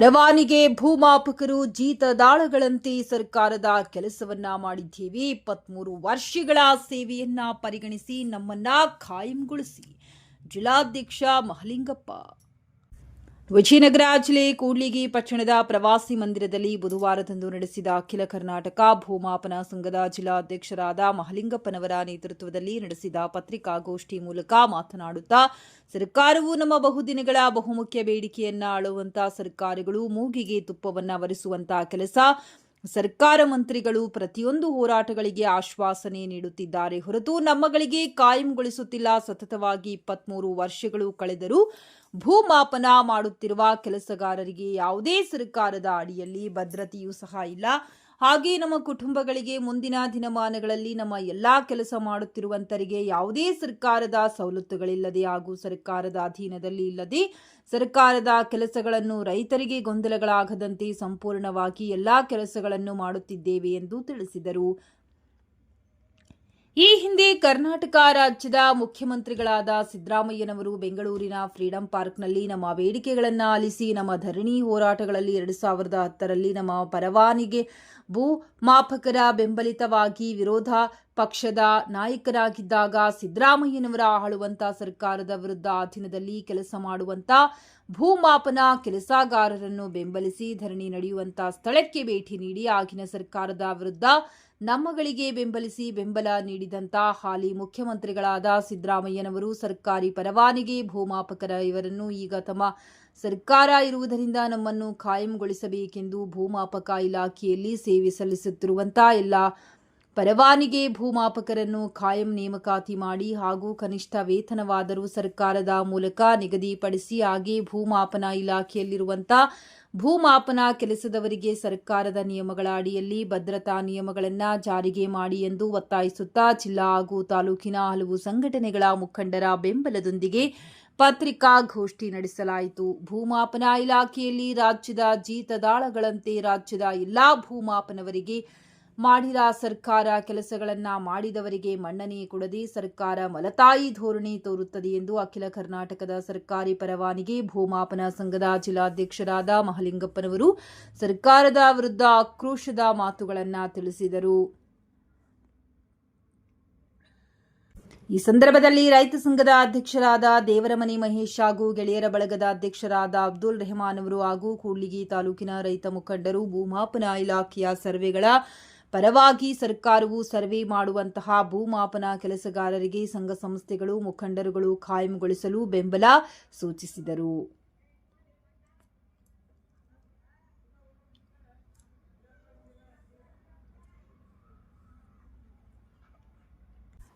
ಪರವಾನಿಗೆ ಭೂಮಾಪಕರು ಜೀತದಾಳಗಳಂತೆ ಸರ್ಕಾರದ ಕೆಲಸವನ್ನ ಮಾಡಿದ್ದೀವಿ. 23 ವರ್ಷಗಳ ಸೇವೆಯನ್ನ ಪರಿಗಣಿಸಿ ನಮ್ಮನ್ನ ಖಾಯಂಗೊಳಿಸಿ. ಜಿಲ್ಲಾಧ್ಯಕ್ಷ ಮಹಲಿಂಗಪ್ಪ. ವಿಜಯನಗರ ಜಿಲ್ಲೆ ಕೂಡ್ಲಿಗಿ ಪಟ್ಟಣದ ಪ್ರವಾಸಿ ಮಂದಿರದಲ್ಲಿ ಬುಧವಾರದಂದು ನಡೆಸಿದ ಅಖಿಲ ಕರ್ನಾಟಕ ಭೂಮಾಪನ ಸಂಘದ ಜಿಲ್ಲಾಧ್ಯಕ್ಷರಾದ ಮಹಲಿಂಗಪ್ಪನವರ ನೇತೃತ್ವದಲ್ಲಿ ನಡೆಸಿದ ಪತ್ರಿಕಾಗೋಷ್ಠಿ ಮೂಲಕ ಮಾತನಾಡುತ್ತಾ, ಸರ್ಕಾರವು ನಮ್ಮ ಬಹುದಿನಗಳ ಬಹುಮುಖ್ಯ ಬೇಡಿಕೆಯನ್ನ ಆಳುವಂತಹ ಸರ್ಕಾರಗಳು ಮೂಗಿಗೆ ತುಪ್ಪವನ್ನ ವರಿಸುವಂತಹ ಕೆಲಸ. ಸರ್ಕಾರ ಮಂತ್ರಿಗಳು ಪ್ರತಿಯೊಂದು ಹೋರಾಟಗಳಿಗೆ ಆಶ್ವಾಸನೆ ನೀಡುತ್ತಿದ್ದಾರೆ ಹೊರತು ನಮ್ಮಗಳಿಗೆ ಕಾಯಂಗೊಳಿಸುತ್ತಿಲ್ಲ. ಸತತವಾಗಿ 23 ವರ್ಷಗಳು ಕಳೆದರೂ ಭೂಮಾಪನ ಮಾಡುತ್ತಿರುವ ಕೆಲಸಗಾರರಿಗೆ ಯಾವುದೇ ಸರ್ಕಾರದ ಅಡಿಯಲ್ಲಿ ಭದ್ರತೆಯೂ ಸಹ ಇಲ್ಲ. ಹಾಗೆ ನಮ್ಮ ಕುಟುಂಬಗಳಿಗೆ ಮುಂದಿನ ದಿನಮಾನಗಳಲ್ಲಿ ನಮ್ಮ ಎಲ್ಲಾ ಕೆಲಸ ಮಾಡುತ್ತಿರುವಂತರಿಗೆ ಯಾವುದೇ ಸರ್ಕಾರದ ಸವಲತ್ತುಗಳಿಲ್ಲದೆ ಹಾಗೂ ಸರ್ಕಾರದ ಅಧೀನದಲ್ಲಿ ಇಲ್ಲದೆ ಸರ್ಕಾರದ ಕೆಲಸಗಳನ್ನು ರೈತರಿಗೆ ಗೊಂದಲಗಳಾಗದಂತೆ ಸಂಪೂರ್ಣವಾಗಿ ಎಲ್ಲಾ ಕೆಲಸಗಳನ್ನು ಮಾಡುತ್ತಿದ್ದೇವೆ ಎಂದು ತಿಳಿಸಿದರು. ಈ ಹಿಂದೆ ಕರ್ನಾಟಕ ರಾಜ್ಯದ ಮುಖ್ಯಮಂತ್ರಿಗಳಾದ ಸಿದ್ದರಾಮಯ್ಯನವರು ಬೆಂಗಳೂರಿನ ಫ್ರೀಡಂ ಪಾರ್ಕ್ನಲ್ಲಿ ನಮ್ಮ ಬೇಡಿಕೆಗಳನ್ನು ಆಲಿಸಿ ನಮ್ಮ ಧರಣಿ ಹೋರಾಟಗಳಲ್ಲಿ 2010ರಲ್ಲಿ ನಮ್ಮ ಪರವಾನಿಗೆ ಭೂ ಮಾಪಕರ ಬೆಂಬಲಿತವಾಗಿ ವಿರೋಧ ಪಕ್ಷದ ನಾಯಕರಾಗಿದ್ದಾಗ ಸಿದ್ದರಾಮಯ್ಯನವರ ಆಳುವಂತ ಸರ್ಕಾರದ ವಿರುದ್ಧ ಅಧೀನದಲ್ಲಿ ಕೆಲಸ ಮಾಡುವಂತ ಭೂಮಾಪನ ಕೆಲಸಗಾರರನ್ನು ಬೆಂಬಲಿಸಿ ಧರಣಿ ನಡೆಯುವಂತ ಸ್ಥಳಕ್ಕೆ ಭೇಟಿ ನೀಡಿ ಆಗಿನ ಸರ್ಕಾರದ ವಿರುದ್ಧ ನಮ್ಮಗಳಿಗೆ ಬೆಂಬಲ ನೀಡಿದಂತ ಹಾಲಿ ಮುಖ್ಯಮಂತ್ರಿಗಳಾದ ಸಿದ್ದರಾಮಯ್ಯನವರು ಸರ್ಕಾರಿ ಪರವಾನಿಗೆ ಭೂಮಾಪಕರ ಇವರನ್ನು ಈಗ ತಮ್ಮ ಸರ್ಕಾರ ಇರುವುದರಿಂದ ನಮ್ಮನ್ನು ಕಾಯಂಗೊಳಿಸಬೇಕೆಂದು ಭೂಮಾಪಕ ಇಲಾಖೆಯಲ್ಲಿ ಸೇವೆ ಸಲ್ಲಿಸುತ್ತಿರುವಂತಹ ಎಲ್ಲ ಪರವಾನಿಗೆ ಭೂಮಾಪಕರನ್ನು ಕಾಯಂ ನೇಮಕಾತಿ ಮಾಡಿ ಹಾಗೂ ಕನಿಷ್ಠ ವೇತನವಾದರೂ ಸರ್ಕಾರದ ಮೂಲಕ ನಿಗದಿಪಡಿಸಿ ಹಾಗೆ ಭೂಮಾಪನ ಇಲಾಖೆಯಲ್ಲಿರುವಂತಹ ಭೂಮಾಪನ ಕೆಲಸದವರಿಗೆ ಸರ್ಕಾರದ ನಿಯಮಗಳ ಅಡಿಯಲ್ಲಿ ಭದ್ರತಾ ನಿಯಮಗಳನ್ನು ಜಾರಿಗೆ ಮಾಡಿ ಎಂದು ಒತ್ತಾಯಿಸುತ್ತಾ ಜಿಲ್ಲಾ ಹಾಗೂ ತಾಲೂಕಿನ ಹಲವು ಸಂಘಟನೆಗಳ ಮುಖಂಡರ ಬೆಂಬಲದೊಂದಿಗೆ ಪತ್ರಿಕಾಗೋಷ್ಠಿ ನಡೆಸಲಾಯಿತು. ಭೂಮಾಪನ ಇಲಾಖೆಯಲ್ಲಿ ರಾಜ್ಯದ ಜೀತದಾಳಗಳಂತೆ ರಾಜ್ಯದ ಎಲ್ಲಾ ಭೂಮಾಪನವರಿಗೆ ಮಾಡಿದ ಸರ್ಕಾರ ಕೆಲಸಗಳನ್ನ ಮಾಡಿದವರಿಗೆ ಮನ್ನಣೆ ಕೊಡದೆ ಸರ್ಕಾರ ಮಲತಾಯಿ ಧೋರಣೆ ತೋರುತ್ತದೆ ಎಂದು ಅಖಿಲ ಕರ್ನಾಟಕದ ಸರ್ಕಾರಿ ಪರವಾನಿಗೆ ಭೂಮಾಪನ ಸಂಘದ ಜಿಲ್ಲಾಧ್ಯಕ್ಷರಾದ ಮಹಲಿಂಗಪ್ಪನವರು ಸರ್ಕಾರದ ವಿರುದ್ಧ ಆಕ್ರೋಶದ ಮಾತುಗಳನ್ನ ತಿಳಿಸಿದರು. ಈ ಸಂದರ್ಭದಲ್ಲಿ ರೈತ ಸಂಘದ ಅಧ್ಯಕ್ಷರಾದ ದೇವರಮನೆ ಮಹೇಶ್ ಹಾಗೂ ಗೆಳೆಯರ ಬಳಗದ ಅಧ್ಯಕ್ಷರಾದ ಅಬ್ದುಲ್ ರೆಹಮಾನ್ ಅವರು ಹಾಗೂ ಕೂಡ್ಲಿಗಿ ತಾಲೂಕಿನ ರೈತ ಮುಖಂಡರು ಭೂಮಾಪನ ಇಲಾಖೆಯ ಸರ್ವೆಗಳ ಪರವಾಗಿ ಸರ್ಕಾರವು ಸರ್ವೆ ಮಾಡುವಂತಹ ಭೂಮಾಪನ ಕೆಲಸಗಾರರಿಗೆ ಸಂಘ ಸಂಸ್ಥೆಗಳು ಮುಖಂಡರುಗಳು ಕಾಯಂಗೊಳಿಸಲು ಬೆಂಬಲ ಸೂಚಿಸಿದರು.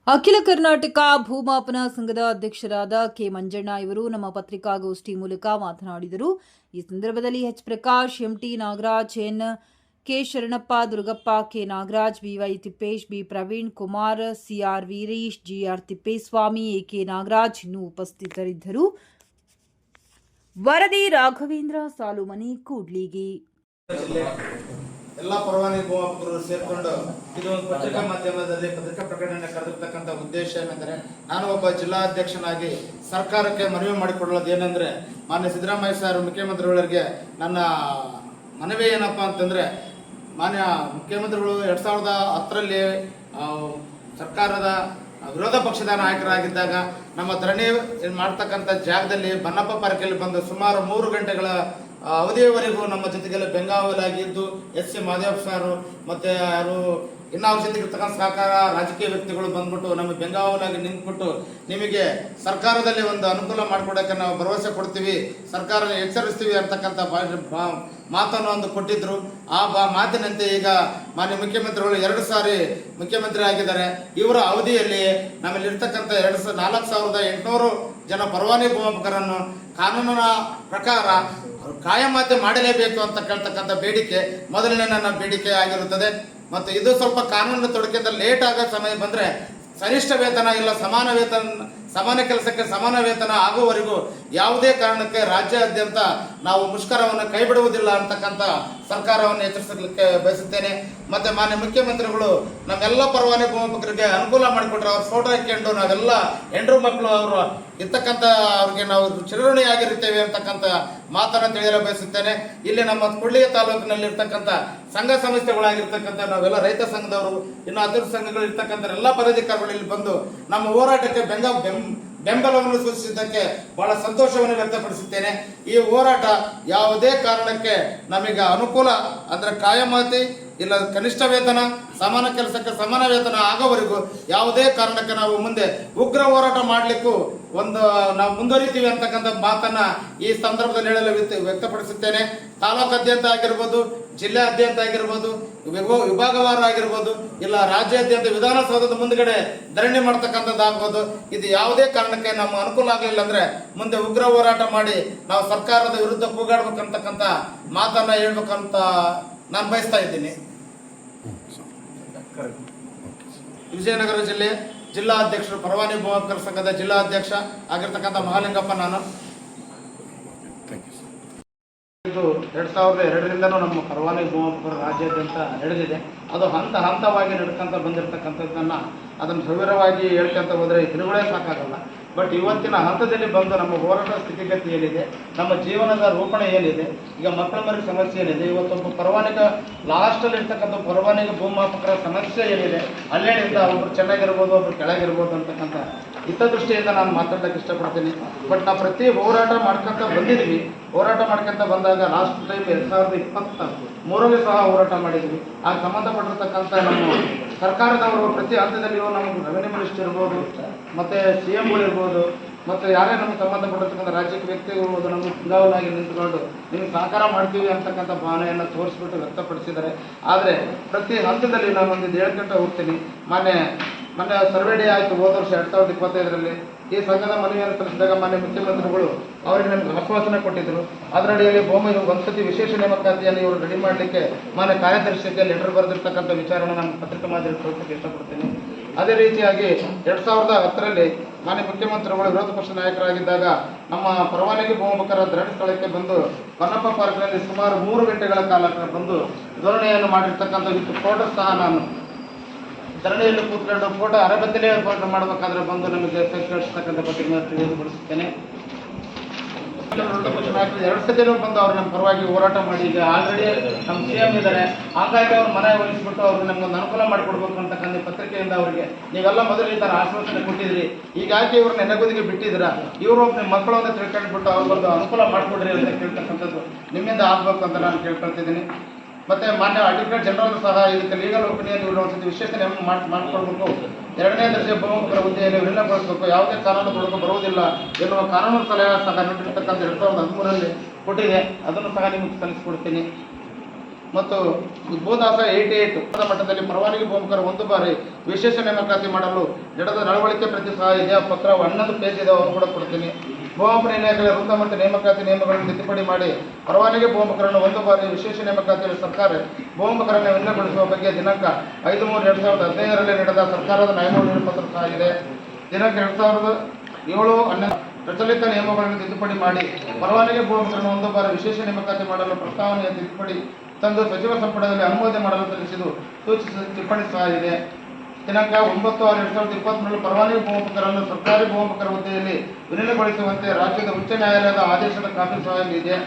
ಅಖಿಲ ಕರ್ನಾಟಕ ಭೂಮಾಪನ ಸಂಘದ ಅಧ್ಯಕ್ಷರಾದ ಕೆ ಮಂಜಣ್ಣ ಇವರು ನಮ್ಮ ಪತ್ರಿಕಾಗೋಷ್ಠಿ ಮೂಲಕ ಮಾತನಾಡಿದರು. ಈ ಸಂದರ್ಭದಲ್ಲಿ H Prakash, M T Nagaraj, N K Sharanappa, Durgappa, K Nagaraj, B Y Thippesh, B Praveen Kumar, C R Veeresh, G R Thippeswamy, A K Nagaraj ಇನ್ನೂ ಉಪಸ್ಥಿತರಿದ್ದರು. ವರದಿ ರಾಘವೇಂದ್ರ ಸಾಲುಮನಿ, ಕೂಡ್ಲಿಗಿ. ಎಲ್ಲ ಪರವಾನಗಿ ಭೂಮಾಪಕರು ಸೇರ್ಕೊಂಡು ಇದು ಒಂದು ಪತ್ರಿಕಾ ಮಾಧ್ಯಮದಲ್ಲಿ ಪತ್ರಿಕಾ ಪ್ರಕಟಣೆ ಕರೆದಿರ್ತಕ್ಕಂಥ ಉದ್ದೇಶ ಏನೆಂದರೆ, ನಾನು ಒಬ್ಬ ಜಿಲ್ಲಾಧ್ಯಕ್ಷನಾಗಿ ಸರ್ಕಾರಕ್ಕೆ ಮನವಿ ಮಾಡಿಕೊಳ್ಳೋದು ಏನೆಂದರೆ, ಮಾನ್ಯ ಸಿದ್ದರಾಮಯ್ಯ ಸರ್ ಮುಖ್ಯಮಂತ್ರಿಗಳಿಗೆ ನನ್ನ ಮನವಿ ಏನಪ್ಪ ಅಂತಂದರೆ, ಮಾನ್ಯ ಮುಖ್ಯಮಂತ್ರಿಗಳು 2010ರಲ್ಲಿ ಸರ್ಕಾರದ ವಿರೋಧ ಪಕ್ಷದ ನಾಯಕರಾಗಿದ್ದಾಗ ನಮ್ಮ ಧರಣಿ ಮಾಡ್ತಕ್ಕಂಥ ಜಾಗದಲ್ಲಿ ಬನ್ನಪ್ಪ ಪಾರ್ಕಲ್ಲಿ ಬಂದು ಸುಮಾರು 3 ಗಂಟೆಗಳ ಅವಧಿಯವರೆಗೂ ನಮ್ಮ ಜೊತೆಗೆಲ್ಲ ಬೆಂಗಾವಲಾಗಿದ್ದು ಎಸ್ ಮಾದೇವ್ ಸಾರು ಮತ್ತು ಯಾರು ಇನ್ನು ಅವ್ರ ಜೊತೆಗಿರ್ತಕ್ಕಂಥ ಸಹಕಾರ ರಾಜಕೀಯ ವ್ಯಕ್ತಿಗಳು ಬಂದ್ಬಿಟ್ಟು ನಮ್ಮ ಬೆಂಗಾವಲಾಗಿ ನಿಂತ್ಬಿಟ್ಟು ನಿಮಗೆ ಸರ್ಕಾರದಲ್ಲಿ ಒಂದು ಅನುಕೂಲ ಮಾಡಿಕೊಡೋಕ್ಕೆ ನಾವು ಭರವಸೆ ಕೊಡ್ತೀವಿ, ಸರ್ಕಾರ ಎಚ್ಚರಿಸ್ತೀವಿ ಅಂತಕ್ಕಂಥ ಮಾತನ್ನು ಒಂದು ಕೊಟ್ಟಿದ್ರು. ಆ ಮಾತಿನಂತೆ ಈಗ ಮಾನ್ಯ ಮುಖ್ಯಮಂತ್ರಿಗಳು 2 ಸಾರಿ ಮುಖ್ಯಮಂತ್ರಿ ಆಗಿದ್ದಾರೆ. ಇವರ ಅವಧಿಯಲ್ಲಿ ನಮ್ಮಲ್ಲಿ ಇರ್ತಕ್ಕಂಥ 4,800 ಜನ ಪರವಾನಗಿ ಭೂಮಾಪಕರನ್ನು ಕಾನೂನಿನ ಪ್ರಕಾರ ಕಾಯಮಾತೆ ಮಾಡಲೇಬೇಕು ಅಂತ ಕೇಳ್ತಕ್ಕಂಥ ಬೇಡಿಕೆ ಮೊದಲನೇ ನನ್ನ ಬೇಡಿಕೆ ಆಗಿರುತ್ತದೆ. ಮತ್ತು ಇದು ಸ್ವಲ್ಪ ಕಾನೂನು ತೊಡಕಿಂದ ಲೇಟ್ ಆಗೋ ಸಮಯ ಬಂದರೆ ಕನಿಷ್ಠ ವೇತನ ಇಲ್ಲ ಸಮಾನ ಕೆಲಸಕ್ಕೆ ಸಮಾನ ವೇತನ ಆಗುವವರೆಗೂ ಯಾವುದೇ ಕಾರಣಕ್ಕೆ ರಾಜ್ಯಾದ್ಯಂತ ನಾವು ಮುಷ್ಕರವನ್ನು ಕೈಬಿಡುವುದಿಲ್ಲ ಅಂತಕ್ಕಂಥ ಸರ್ಕಾರವನ್ನು ಎಚ್ಚರಿಸಲಿಕ್ಕೆ ಬಯಸುತ್ತೇನೆ. ಮತ್ತು ಮಾನ್ಯ ಮುಖ್ಯಮಂತ್ರಿಗಳು ನಮ್ಮೆಲ್ಲ ಪರವಾನಗಿ ಭೂಮಾಪಕರಿಗೆ ಅನುಕೂಲ ಮಾಡಿಕೊಟ್ರೆ ಅವ್ರ ಫೋಟೋ ಹಾಕ್ಕೊಂಡು ನಾವೆಲ್ಲ ಹೆಂಡ್ರು ಮಕ್ಕಳು ಅವರು ಇರ್ತಕ್ಕಂಥ ಅವ್ರಿಗೆ ನಾವು ಚಿರಋಣಿಯಾಗಿರುತ್ತೇವೆ ಅಂತಕ್ಕಂಥ ಮಾತನ್ನು ತಿಳಿಯಲು ಬಯಸುತ್ತೇನೆ. ಇಲ್ಲಿ ನಮ್ಮ ಕೂಡ್ಲಿಗಿ ತಾಲೂಕಿನಲ್ಲಿ ಇರ್ತಕ್ಕಂಥ ಸಂಘ ಸಂಸ್ಥೆಗಳಾಗಿರ್ತಕ್ಕಂಥ ನಾವೆಲ್ಲ ರೈತ ಸಂಘದವರು, ಇನ್ನು ಅತಿಥಿ ಸಂಘಗಳು ಇರ್ತಕ್ಕಂಥ ಎಲ್ಲ ಪದಾಧಿಕಾರಿಗಳು ಇಲ್ಲಿ ಬಂದು ನಮ್ಮ ಹೋರಾಟಕ್ಕೆ ಬೆಂಬಲವನ್ನು ಸೂಚಿಸಿದ್ದಕ್ಕೆ ಬಹಳ ಸಂತೋಷವನ್ನು ವ್ಯಕ್ತಪಡಿಸುತ್ತೇನೆ. ಈ ಹೋರಾಟ ಯಾವುದೇ ಕಾರಣಕ್ಕೆ ನಮಗೆ ಅನುಕೂಲ ಅಂದರೆ ಕಾಯಮಾತಿ ಇಲ್ಲ ಕನಿಷ್ಠ ವೇತನ, ಸಮಾನ ಕೆಲಸಕ್ಕೆ ಸಮಾನ ವೇತನ ಆಗೋವರೆಗೂ ಯಾವುದೇ ಕಾರಣಕ್ಕೆ ನಾವು ಮುಂದೆ ಉಗ್ರ ಹೋರಾಟ ಮಾಡಲಿಕ್ಕೂ ನಾವು ಮುಂದುವರಿತೀವಿ ಅಂತಕ್ಕಂಥ ಮಾತನ್ನ ಈ ಸಂದರ್ಭದಲ್ಲಿ ಹೇಳಲು ವ್ಯಕ್ತಪಡಿಸುತ್ತೇನೆ. ತಾಲೂಕಾದ್ಯಂತ ಆಗಿರ್ಬೋದು, ಜಿಲ್ಲೆಯಾದ್ಯಂತ ಆಗಿರ್ಬೋದು, ವಿಭಾಗವಾರ ಆಗಿರ್ಬೋದು, ಇಲ್ಲ ರಾಜ್ಯಾದ್ಯಂತ ವಿಧಾನಸೌಧದ ಮುಂದ್ಗಡೆ ಧರಣಿ ಮಾಡ್ತಕ್ಕಂಥದ್ದಾಗ್ಬೋದು. ಇದು ಯಾವುದೇ ಕಾರಣಕ್ಕೆ ನಮ್ಮ ಅನುಕೂಲ ಆಗಲಿಲ್ಲ ಅಂದ್ರೆ ಮುಂದೆ ಉಗ್ರ ಹೋರಾಟ ಮಾಡಿ ನಾವು ಸರ್ಕಾರದ ವಿರುದ್ಧ ಕೂಗಾಡ್ಬೇಕಂತಕ್ಕಂಥ ಮಾತನ್ನ ಹೇಳ್ಬೇಕಂತ ನಾನು ಬಯಸ್ತಾ ಇದ್ದೀನಿ. ವಿಜಯನಗರ ಜಿಲ್ಲೆ ಜಿಲ್ಲಾ ಅಧ್ಯಕ್ಷರು, ಪರವಾನಗಿ ಭೂಮಾಪಕರ ಸಂಘದ ಜಿಲ್ಲಾ ಅಧ್ಯಕ್ಷ ಆಗಿರ್ತಕ್ಕಂಥ ಮಹಾಲಿಂಗಪ್ಪ ನಾನು. ಇದು 2002ರಿಂದನೂ ನಮ್ಮ ಪರವಾನಗಿ ಭೂಮಾಪಕರು ರಾಜ್ಯಾದ್ಯಂತ ನಡೆದಿದೆ. ಅದು ಹಂತ ಹಂತವಾಗಿ ನಡ್ಕೊಂತ ಬಂದಿರತಕ್ಕಂಥದ್ದನ್ನು ಅದನ್ನು ಸವಿರವಾಗಿ ಹೇಳ್ಕೊಂತ ಹೋದರೆ ತಿರುಗಳೇ ಸಾಕಾಗಲ್ಲ. ಬಟ್ ಇವತ್ತಿನ ಹಂತದಲ್ಲಿ ಬಂದು ನಮ್ಮ ಹೋರಾಟ ಸ್ಥಿತಿಗತಿ ಏನಿದೆ, ನಮ್ಮ ಜೀವನದ ರೂಪಣೆ ಏನಿದೆ, ಈಗ ಮಕ್ಕಳ ಮರಿ ಸಮಸ್ಯೆ ಏನಿದೆ, ಇವತ್ತೊಬ್ಬ ಪರವಾನಗಿ ಲಾಸ್ಟಲ್ಲಿ ಇರ್ತಕ್ಕಂಥ ಪರವಾನಗಿ ಭೂಮಾಪಕರ ಸಮಸ್ಯೆ ಏನಿದೆ, ಅಲ್ಲೇನಿಂದ ಒಬ್ರು ಚೆನ್ನಾಗಿರ್ಬೋದು, ಒಬ್ರು ಕೆಳಗಿರ್ಬೋದು ಅಂತಕ್ಕಂಥ ಹಿತದೃಷ್ಟಿಯಿಂದ ನಾನು ಮಾತಾಡೋಕ್ಕೆ ಇಷ್ಟಪಡ್ತೀನಿ. ಬಟ್ ನಾವು ಪ್ರತಿ ಹೋರಾಟ ಮಾಡ್ಕೊಂತ ಬಂದಿದ್ವಿ. ಹೋರಾಟ ಮಾಡ್ಕೊಂತ ಬಂದಾಗ ಲಾಸ್ಟ್ ಟೈಮ್ 2023ರಲ್ಲಿ ಸಹ ಹೋರಾಟ ಮಾಡಿದ್ವಿ. ಆಗ ಸಂಬಂಧಪಟ್ಟಿರ್ತಕ್ಕಂಥ ನಮ್ಮ ಸರ್ಕಾರದವರು ಪ್ರತಿ ಹಂತದಲ್ಲಿಯೂ ನಮಗೆ ರೆವೆನ್ಯೂ ಮಿನಿಸ್ಟರ್ ಇರ್ಬೋದು, ಮತ್ತು CMಗಳು ಇರ್ಬೋದು, ಮತ್ತು ಯಾರೇ ನಮಗೆ ಸಂಬಂಧಪಟ್ಟಿರ್ತಕ್ಕಂಥ ರಾಜ್ಯಕ್ಕೆ ವ್ಯಕ್ತಿ ಇರ್ಬೋದು, ನಮಗೆ ಬೆಂಗಾವಲಾಗಿ ನಿಂತುಕೊಂಡು ನಿಮಗೆ ಸಹಕಾರ ಮಾಡ್ತೀವಿ ಅಂತಕ್ಕಂಥ ಭಾವನೆಯನ್ನು ತೋರಿಸ್ಬಿಟ್ಟು ವ್ಯಕ್ತಪಡಿಸಿದ್ದಾರೆ. ಆದರೆ ಪ್ರತಿ ಹಂತದಲ್ಲಿ ನಾನು ಒಂದು ಹೇಳ್ಕೊಂತ ಹೋಗ್ತೀನಿ. ಮೊನ್ನೆ ಸರ್ವೆ ಡೇ ಆಯಿತು ಹೋದ ವರ್ಷ 2025ರಲ್ಲಿ. ಈ ಸಂಘದ ಮನವಿಯನ್ನು ಸಲ್ಲಿಸಿದಾಗ ಮಾನ್ಯ ಮುಖ್ಯಮಂತ್ರಿಗಳು ಅವರಿಗೆ ನಮಗೆ ಆಶ್ವಾಸನೆ ಕೊಟ್ಟಿದ್ದರು. ಅದರಡಿಯಲ್ಲಿ ಭೂಮಿ ಒಂದ್ಸತಿ ವಿಶೇಷ ನೇಮಕಾತಿಯನ್ನು ಇವರು ರೆಡಿ ಮಾಡಲಿಕ್ಕೆ ಮಾನ್ಯ ಕಾರ್ಯದರ್ಶಿಗೆ ಲೆಟರ್ ಬರೆದಿರ್ತಕ್ಕಂಥ ವಿಚಾರನ ನಾನು ಪತ್ರಿಕಾ ಮಾಧ್ಯಮ ತೋರಿಸೋಕ್ಕೆ ಇಷ್ಟಪಡ್ತೀನಿ. ಅದೇ ರೀತಿಯಾಗಿ 2010ರಲ್ಲಿ ಮಾನ್ಯ ಮುಖ್ಯಮಂತ್ರಿಗಳು ವಿರೋಧ ಪಕ್ಷ ನಾಯಕರಾಗಿದ್ದಾಗ ನಮ್ಮ ಪರವಾನಗಿ ಭೂಮಾಪಕರ ಧರಣಿ ಸ್ಥಳಕ್ಕೆ ಬಂದು ಕನ್ನಪ್ಪ ಪಾರ್ಕ್ನಲ್ಲಿ ಸುಮಾರು 3 ಗಂಟೆಗಳ ಕಾಲ ಬಂದು ಧೋರಣೆಯನ್ನು ಮಾಡಿರ್ತಕ್ಕಂಥ ಫೋಟೋ ಸಹ ನಾನು ಧರಣಿಯಲ್ಲಿ ಕೂತ್ಕೊಂಡು ಫೋಟೋ ಅರಬತ್ತಲೇ ಫೋಟೋ ಮಾಡಬೇಕಾದ್ರೆ ಬಂದು ನಮಗೆ ಕಳಿಸ್ತಕ್ಕಂಥ ಪತ್ರಿಕೆ ತಿಳಿದುಪಡಿಸುತ್ತೇನೆ. 2 ಸತಿನೂ ಬಂದು ಅವರು ನಮ್ಮ ಪರವಾಗಿ ಹೋರಾಟ ಮಾಡಿ ಈಗ ಆಲ್ರೆಡಿ ನಮ್ಮ CM ಇದ್ದಾರೆ. ಹಾಗಾಗಿ ಅವ್ರ ಮನೆ ಒಲಿಸ್ಬಿಟ್ಟು ಅವ್ರಿಗೆ ನಮ್ಗೊಂದು ಅನುಕೂಲ ಮಾಡಿಕೊಡ್ಬೇಕು ಅಂತಕ್ಕಂಥ ಪತ್ರಿಕೆಯಿಂದ ಅವರಿಗೆ ನೀವೆಲ್ಲ ಮೊದಲು ಈ ಥರ ಆಶ್ವಾಸನೆ ಕೊಟ್ಟಿದ್ರಿ, ಹೀಗಾಗಿ ಇವ್ರನ್ನ ನೆನೆಗುದಿಗೆ ಬಿಟ್ಟಿದ್ದೀರಾ, ಇವರು ನಿಮ್ಮ ಮಕ್ಕಳು ಅಂತ ತಿಳ್ಕೊಂಡ್ಬಿಟ್ಟು ಅವ್ರಿಗೊಂದು ಅನುಕೂಲ ಮಾಡಿಕೊಡ್ರಿ ಅಂತ ಕೇಳ್ತಕ್ಕಂಥದ್ದು ನಿಮ್ಮಿಂದ ಆಗ್ಬೇಕು ಅಂತ ನಾನು ಕೇಳ್ಕೊಳ್ತಿದ್ದೀನಿ. ಮತ್ತು ಮಾನ್ಯ ಅಡ್ವೊಕೇಟ್ ಜನರಲ್ ಸಹ ಇದಕ್ಕೆ ಲೀಗಲ್ ಒಪಿನಿಯನ್ ಇವರು ಒಂದ್ಸತಿ ವಿಶೇಷ ಮಾಡಿಕೊಳ್ಬೇಕು. 2ನೇ ದರ್ಜೆ ಭೂಮಾಪಕರ ಹುದ್ದೆಯಲ್ಲಿ ವಿಲೀನಗೊಳಿಸಬೇಕು, ಯಾವುದೇ ಕಾನೂನು ತೊಡಕು ಬರುವುದಿಲ್ಲ ಎನ್ನುವ ಕಾನೂನು ಸಲಹೆ ಸಹ ನೀಡಿರ್ತಕ್ಕಂಥ 2013ರಲ್ಲಿ ಕೊಟ್ಟಿದೆ. ಅದನ್ನು ಸಹ ನಿಮಗೆ ಸಲ್ಲಿಸಿಕೊಡ್ತೀನಿ. ಮತ್ತು ಭೂದಾಸ 88 ಮಟ್ಟದಲ್ಲಿ ಪರವಾನಗಿ ಭೂಮಾಪಕರ 1 ಬಾರಿ ವಿಶೇಷ ನೇಮಕಾತಿ ಮಾಡಲು ನಡೆದ ನಡವಳಿಕೆ ಪ್ರತಿ ಸಹ ಇದೆ. ಪತ್ರ 11 ಪೇಜ್ ಇದೆ, ಅವರು ಕೂಡ ಕೊಡ್ತೀನಿ. ಭೂಮಾಪನ ಇಲಾಖೆಯ ವೃತ್ತ ಮತ್ತು ನೇಮಕಾತಿ ನಿಯಮಗಳನ್ನು ತಿದ್ದುಪಡಿ ಮಾಡಿ ಪರವಾನಗಿ ಭೂಮಾಪಕರನ್ನು 1 ಬಾರಿ ವಿಶೇಷ ನೇಮಕಾತಿಯಲ್ಲಿ ಸರ್ಕಾರ ಭೂಮಾಪಕರನ್ನು ವಿಲೀನಗೊಳಿಸುವ ಬಗ್ಗೆ ದಿನಾಂಕ 5/3/2015ರಲ್ಲಿ ನಡೆದ ಸರ್ಕಾರದ ನ್ಯಾಯಮೂಲ ಪತ್ರ ಸಹ ಇದೆ. ದಿನಾಂಕ 2007/11 ಪ್ರಚಲಿತ ನಿಯಮಗಳನ್ನು ತಿದ್ದುಪಡಿ ಮಾಡಿ ಪರವಾನಗಿ ಭೂಮಾಪಕರನ್ನು 1 ಬಾರಿ ವಿಶೇಷ ನೇಮಕಾತಿ ಮಾಡಲು ಪ್ರಸ್ತಾವನೆಯ ತಿದ್ದುಪಡಿ ತಂದು ಸಚಿವ ಸಂಪುಟದಲ್ಲಿ ಅನುಮೋದನೆ ಮಾಡಲು ಸಲ್ಲಿಸಿದ್ದು ಸೂಚಿಸಿದ ಟಿಪ್ಪಣಿ ಸಹ ಇದೆ. ದಿನಾಂಕ 9/6/2023 ಪರವಾನಗಿ ಭೂಮಾಪಕರನ್ನು ಸರ್ಕಾರಿ ಭೂಮಾಪಕರ ಹುದ್ದೆಯಲ್ಲಿ ವಿಲೀನಗೊಳಿಸುವಂತೆ ರಾಜ್ಯದ ಉಚ್ಚ ನ್ಯಾಯಾಲಯದ ಆದೇಶದ ಕಾಪಿ ಸಹ ಇದೆ.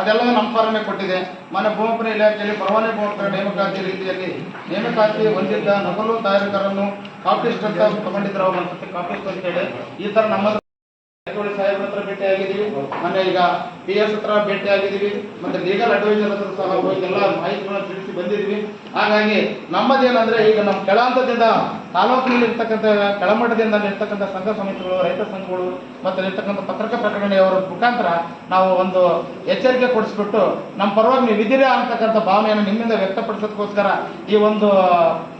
ಅದೆಲ್ಲವೂ ನಮ್ಮ ಫಾರಮೇ ಕೊಟ್ಟಿದೆ. ಮಾನ್ಯ ಭೂಮಾಪನ ಇಲಾಖೆಯಲ್ಲಿ ಪರವಾನಗಿ ಭೂಮಾಪಕರ ನೇಮಕಾತಿ ರೀತಿಯಲ್ಲಿ ನೇಮಕಾತಿ ಹೊಂದಿದ್ದ ನಕಲು ತಯಾರಕರನ್ನು ಕಾಪಿಸ್ಟ್ ಅಂತ ತಗೊಂಡಿದ್ರು. ಅವರು ಒಂದ್ಸತಿ ಕಾಪಿಸ್ಟ್ ಅಂತೇಳಿ ಈ ಥರ ನಮ್ಮ ಸಾಹೇಬ್ರ ಹತ್ರ ಭೇಟಿ ಆಗಿದ್ದೀವಿ, ಮೊನ್ನೆ ಈಗ PS ಹತ್ರ ಭೇಟಿ ಆಗಿದ್ದೀವಿ, ಮತ್ತೆ ಲೀಗಲ್ ಅಡ್ವೈಸರ್ ಹತ್ರ ಸಹ ಹೋಗಿ ಎಲ್ಲ ಮಾಹಿತಿಗಳನ್ನು ತಿಳಿಸಿ ಬಂದಿದ್ದೀವಿ. ಹಾಗಾಗಿ ನಮ್ಮದೇನಂದ್ರೆ ಈಗ ನಮ್ಮ ಕೆಳಹಂತದಿಂದ ತಾಲೂಕಿನಲ್ಲಿ ಇರ್ತಕ್ಕಂಥ ಕೆಳಮಟ್ಟದಿಂದ ಇರ್ತಕ್ಕಂಥ ಸಂಘ ಸಮಿತಿಗಳು, ರೈತ ಸಂಘಗಳು ಮತ್ತು ಇರ್ತಕ್ಕಂಥ ಪತ್ರಿಕಾ ಪ್ರಕಟಣೆಯವರ ಮುಖಾಂತರ ನಾವು ಒಂದು ಎಚ್ಚರಿಕೆ ಕೊಡಿಸ್ಬಿಟ್ಟು ನಮ್ಮ ಪರವಾಗಿ ನೀವು ಇದ್ದೀರಾ ಅಂತಕ್ಕಂಥ ಭಾವನೆಯನ್ನು ನಿಮ್ಮಿಂದ ವ್ಯಕ್ತಪಡಿಸೋದಕ್ಕೋಸ್ಕರ ಈ ಒಂದು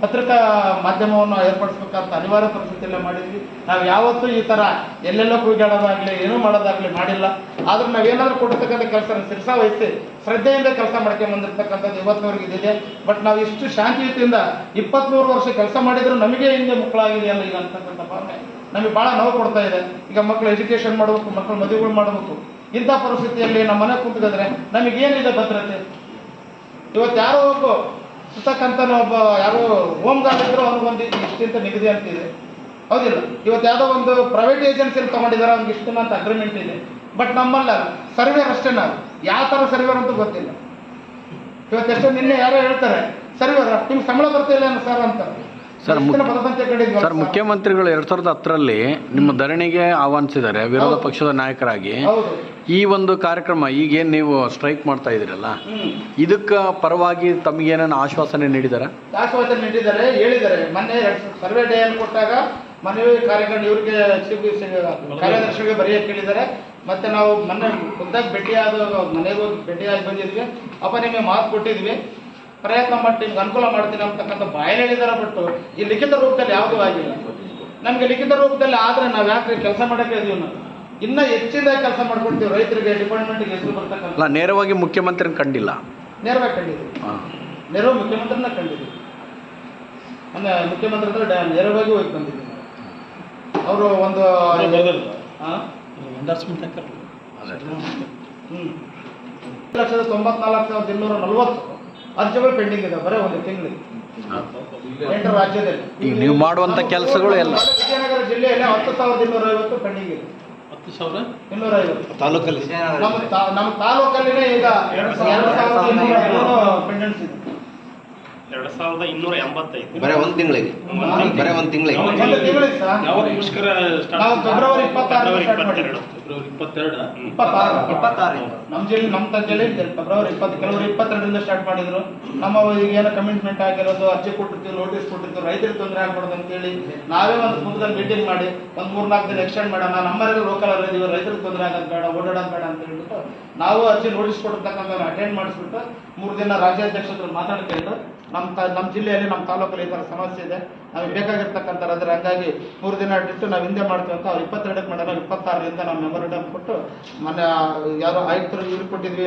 ಪತ್ರಿಕಾ ಮಾಧ್ಯಮವನ್ನು ಏರ್ಪಡಿಸಬೇಕಂತ ಅನಿವಾರ್ಯ ಪರಿಸ್ಥಿತಿಯಲ್ಲೇ ಮಾಡಿದ್ವಿ. ನಾವು ಯಾವತ್ತೂ ಈ ಥರ ಎಲ್ಲೆಲ್ಲೋ ಕೂಗಾಡೋದಾಗಲಿ ಏನೂ ಮಾಡೋದಾಗಲಿ ಮಾಡಿಲ್ಲ. ಆದ್ರೆ ನಾವೇನಾದ್ರೂ ಕೊಟ್ಟಿರ್ತಕ್ಕಂಥ ಕೆಲಸ ಶಿರಸಾ ವಹಿಸಿ ಶ್ರದ್ಧೆಯಿಂದ ಕೆಲಸ ಮಾಡ್ಕೊಂಡು ಬಂದಿರ್ತಕ್ಕಂಥದ್ದು ಇವತ್ತಿನವರೆಗೆ ಇದಿದೆ. ಬಟ್ ನಾವು ಇಷ್ಟು ಶಾಂತಿಯುತಿಯಿಂದ 23 ವರ್ಷ ಕೆಲಸ ಮಾಡಿದ್ರು ನಮಗೆ ಹಿಂಗೆ ಮಕ್ಕಳಾಗಿದೆಯಲ್ಲ ಈಗ ಅಂತಕ್ಕಂಥ ಭಾವನೆ ನಮಗೆ ಭಾಳ ನೋವು ಕೊಡ್ತಾ ಇದೆ. ಈಗ ಮಕ್ಕಳು ಎಜುಕೇಷನ್ ಮಾಡಬೇಕು, ಮಕ್ಕಳು ಮದುವೆಗಳು ಮಾಡಬೇಕು. ಇಂಥ ಪರಿಸ್ಥಿತಿಯಲ್ಲಿ ನಮ್ಮ ಮನೆ ಕುಂತ್ಕೊಂಡ್ರೆ ನಮಗೇನಿದೆ ಭದ್ರತೆ? ಇವತ್ತು ಯಾರೋ ಒಬ್ಬ ಸುತ್ತಕ್ಕಂತ ಒಬ್ಬ ಯಾರೋ ಹೋಮ್ ಗಾರ್ಡ್ ಇದ್ರು ಅವ್ರಿಗೊಂದು ಇಷ್ಟಿಂತ ನಿಗದಿ ಅಂತಿದೆ, ಹೌದಿಲ್ಲ? ಇವತ್ತು ಯಾವುದೋ ಒಂದು ಪ್ರೈವೇಟ್ ಏಜೆನ್ಸಿಯಲ್ಲಿ ತೊಗೊಂಡಿದ್ದಾರೆ, ಅವ್ನಿಗೆ ಇಷ್ಟಿನ ಅಂತ ಅಗ್ರಿಮೆಂಟ್ ಇದೆ. ಬಟ್ ನಮ್ಮಲ್ಲ ಸರ್ವೇರ್ ಅಷ್ಟೇ, ನಾವು ಯಾವ ಥರ ಸರ್ವೇರ್ ಅಂತ ಗೊತ್ತಿಲ್ಲ. ಇವತ್ತೆಷ್ಟೋ ನಿನ್ನೆ ಯಾರೋ ಹೇಳ್ತಾರೆ ಸರ್ವೇರ್ ನಿಮ್ಗೆ ಸಂಬಳ ಬರ್ತಿಲ್ಲ ಸರ್ ಅಂತ. ಸರ್ ಮುಖ್ಯಮಂತ್ರಿಗಳು 2010ರಲ್ಲಿ ನಿಮ್ಮ ಧರಣಿಗೆ ಆಹ್ವಾನಿಸಿದ್ದಾರೆ ವಿರೋಧ ಪಕ್ಷದ ನಾಯಕರಾಗಿ. ಈ ಒಂದು ಕಾರ್ಯಕ್ರಮ ಈಗೇನು ನೀವು ಸ್ಟ್ರೈಕ್ ಮಾಡ್ತಾ ಇದ್ದೀರಲ್ಲ, ಇದಕ್ಕೆ ಪರವಾಗಿ ತಮಗೇನೇನು ಆಶ್ವಾಸನೆ ನೀಡಿದ್ದಾರೆ? ಆಶ್ವಾಸನೆ ನೀಡಿದ್ದಾರೆ, ಹೇಳಿದ್ದಾರೆ. ಮೊನ್ನೆ ಸರ್ವೆ ಡೇ ಅಲ್ಲಿ ಕೊಟ್ಟಾಗ ಮನವಿ ಕಾರ್ಯಕ್ರಮ ಇವ್ರಿಗೆ ಕಾರ್ಯದರ್ಶಿಗೆ ಬರೆಯಕ್ಕೆ ಹೇಳಿದ್ದಾರೆ. ಮತ್ತೆ ನಾವು ಮೊನ್ನೆ ಖುದ್ದಾಗಿ ಭೇಟಿಯಾದ ಮನೆಗೆ ಹೋಗಿ ಭೇಟಿಯಾಗಿ ಬಂದಿದ್ವಿ. ಅಪ್ಪ ನಿಮಗೆ ಮಾತು ಕೊಟ್ಟಿದ್ವಿ, ಪ್ರಯತ್ನ ಮಾಡಿ ನಿಮ್ಗೆ ಅನುಕೂಲ ಮಾಡ್ತೀನಿ ಅಂತಕ್ಕಂಥ ಬಾಯಲ್ಲಿ ಹೇಳಿದಾರೆ. ಬಿಟ್ಟು ಈ ಲಿಖಿತ ರೂಪದಲ್ಲಿ ಯಾವುದೂ ಆಗಿಲ್ಲ. ನಮಗೆ ಲಿಖಿತ ರೂಪದಲ್ಲಿ ಆದರೆ ನಾವು ಯಾಕೆ ಕೆಲಸ ಮಾಡೋಕ್ಕೆ ಇದೀವಿ? ನಾವು ಇನ್ನೂ ಹೆಚ್ಚಿನದಾಗಿ ಕೆಲಸ ಮಾಡ್ಕೊಡ್ತೀವಿ. ರೈತರಿಗೆ ಡಿಪಾರ್ಟ್ಮೆಂಟ್ಗೆ ಹೆಸರು ಬರ್ತಕ್ಕಂಥ ನೇರವಾಗಿ ಮುಖ್ಯಮಂತ್ರಿ ಕಂಡಿಲ್ಲ, ನೇರವಾಗಿ ಕಂಡಿದ್ದೀವಿ. ನೇರವಾಗಿ ಮುಖ್ಯಮಂತ್ರಿನ ಕಂಡಿದ್ದೀವಿ. ಮೊನ್ನೆ ಮುಖ್ಯಮಂತ್ರಿ ಹತ್ರ ನೇರವಾಗಿ ಹೋಗಿ ಬಂದಿದ್ದೀವಿ. ಅವರು ಒಂದು 1,94,240 ಅರ್ಜಿಗಳು ಪೆಂಡಿಂಗ್ ಇದೆ ಬರೀ ಒಂದು ತಿಂಗಳಿಗೆ 8 ರಾಜ್ಯದಲ್ಲಿ. ಈಗ ನೀವು ಮಾಡುವಂಥ ಕೆಲಸಗಳು ಎಲ್ಲ ವಿಜಯನಗರ ಜಿಲ್ಲೆಯಲ್ಲಿ 10,250 ಪೆಂಡಿಂಗ್ ಇದೆ. 10,250 ತಾಲೂಕಲ್ಲಿ. ನಮ್ಮ ತಾಲೂಕಲ್ಲಿನೇ ಈಗ 2,200 ಪೆಂಡೆಂಟ್ಸ್ ಇದೆ. 2,285 ಬರೀ ಒಂದು ತಿಂಗಳಿಗೆ ನಾವು ಫೆಬ್ರವರಿ 26 ನಮ್ಮ ಜಿಲ್ಲೆ ಫೆಬ್ರವರಿ 20 ಕೆಲವರು 22ರಿಂದ ಸ್ಟಾರ್ಟ್ ಮಾಡಿದ್ರು. ನಮ್ಮ ಈಗ ಏನೋ ಕಮಿಟ್ಮೆಂಟ್ ಆಗಿರೋದು, ಅರ್ಜಿ ಕೊಟ್ಟಿರ್ತೀವಿ, ನೋಟಿಸ್ ಕೊಟ್ಟಿರ್ತೀವಿ, ರೈತರಿಗೆ ತೊಂದರೆ ಆಗ್ಬಾರ್ದು ಅಂತೇಳಿ ನಾವೇ ಒಂದು ಮುಂದದಲ್ಲಿ ಮೀಟಿಂಗ್ ಮಾಡಿ ಒಂದು 3-4 ದಿನ ಎಕ್ಸ್ಟೆಂಡ್ ಮಾಡೋಣ, ನಮ್ಮಲ್ಲಿ ಲೋಕಲ್ ಇದ್ದೀವಿ, ರೈತರಿಗೆ ತೊಂದರೆ ಆಗೋದು ಬೇಡ, ಓಡಾಡೋದು ಬೇಡ ಅಂತ ಹೇಳ್ಬಿಟ್ಟು ನಾವು ಅರ್ಜಿ ನೋಟಿಸ್ ಕೊಟ್ಟಿರ್ತಕ್ಕಂಥ ಅಟೆಂಡ್ ಮಾಡಿಸ್ಬಿಟ್ಟು 3 ದಿನ ರಾಜ್ಯಾಧ್ಯಕ್ಷರು ಮಾತಾಡ್ಕೊಂಡು ನಮ್ಮ ಜಿಲ್ಲೆಯಲ್ಲಿ ನಮ್ಮ ತಾಲೂಕಲ್ಲಿ ಈ ಥರ ಸಮಸ್ಯೆ ಇದೆ, ನಮಗೆ ಬೇಕಾಗಿರ್ತಕ್ಕಂಥ ಅದ್ರ ಹಂಗಾಗಿ 3 ದಿನ ಇಟ್ಟು ನಾವು ಹಿಂದೆ ಮಾಡ್ತೀವಿ ಅಂತ ಅವ್ರು 22ಕ್ಕೆ ಮಾಡೋಣ. 26ರಿಂದ ನಾವು ಮೆಮೊರಂಡಮ್ ಕೊಟ್ಟು ಮೊನ್ನೆ ಯಾರೋ ಆಯುಕ್ತರು ಇವ್ರಿಗೆ ಕೊಟ್ಟಿದ್ವಿ,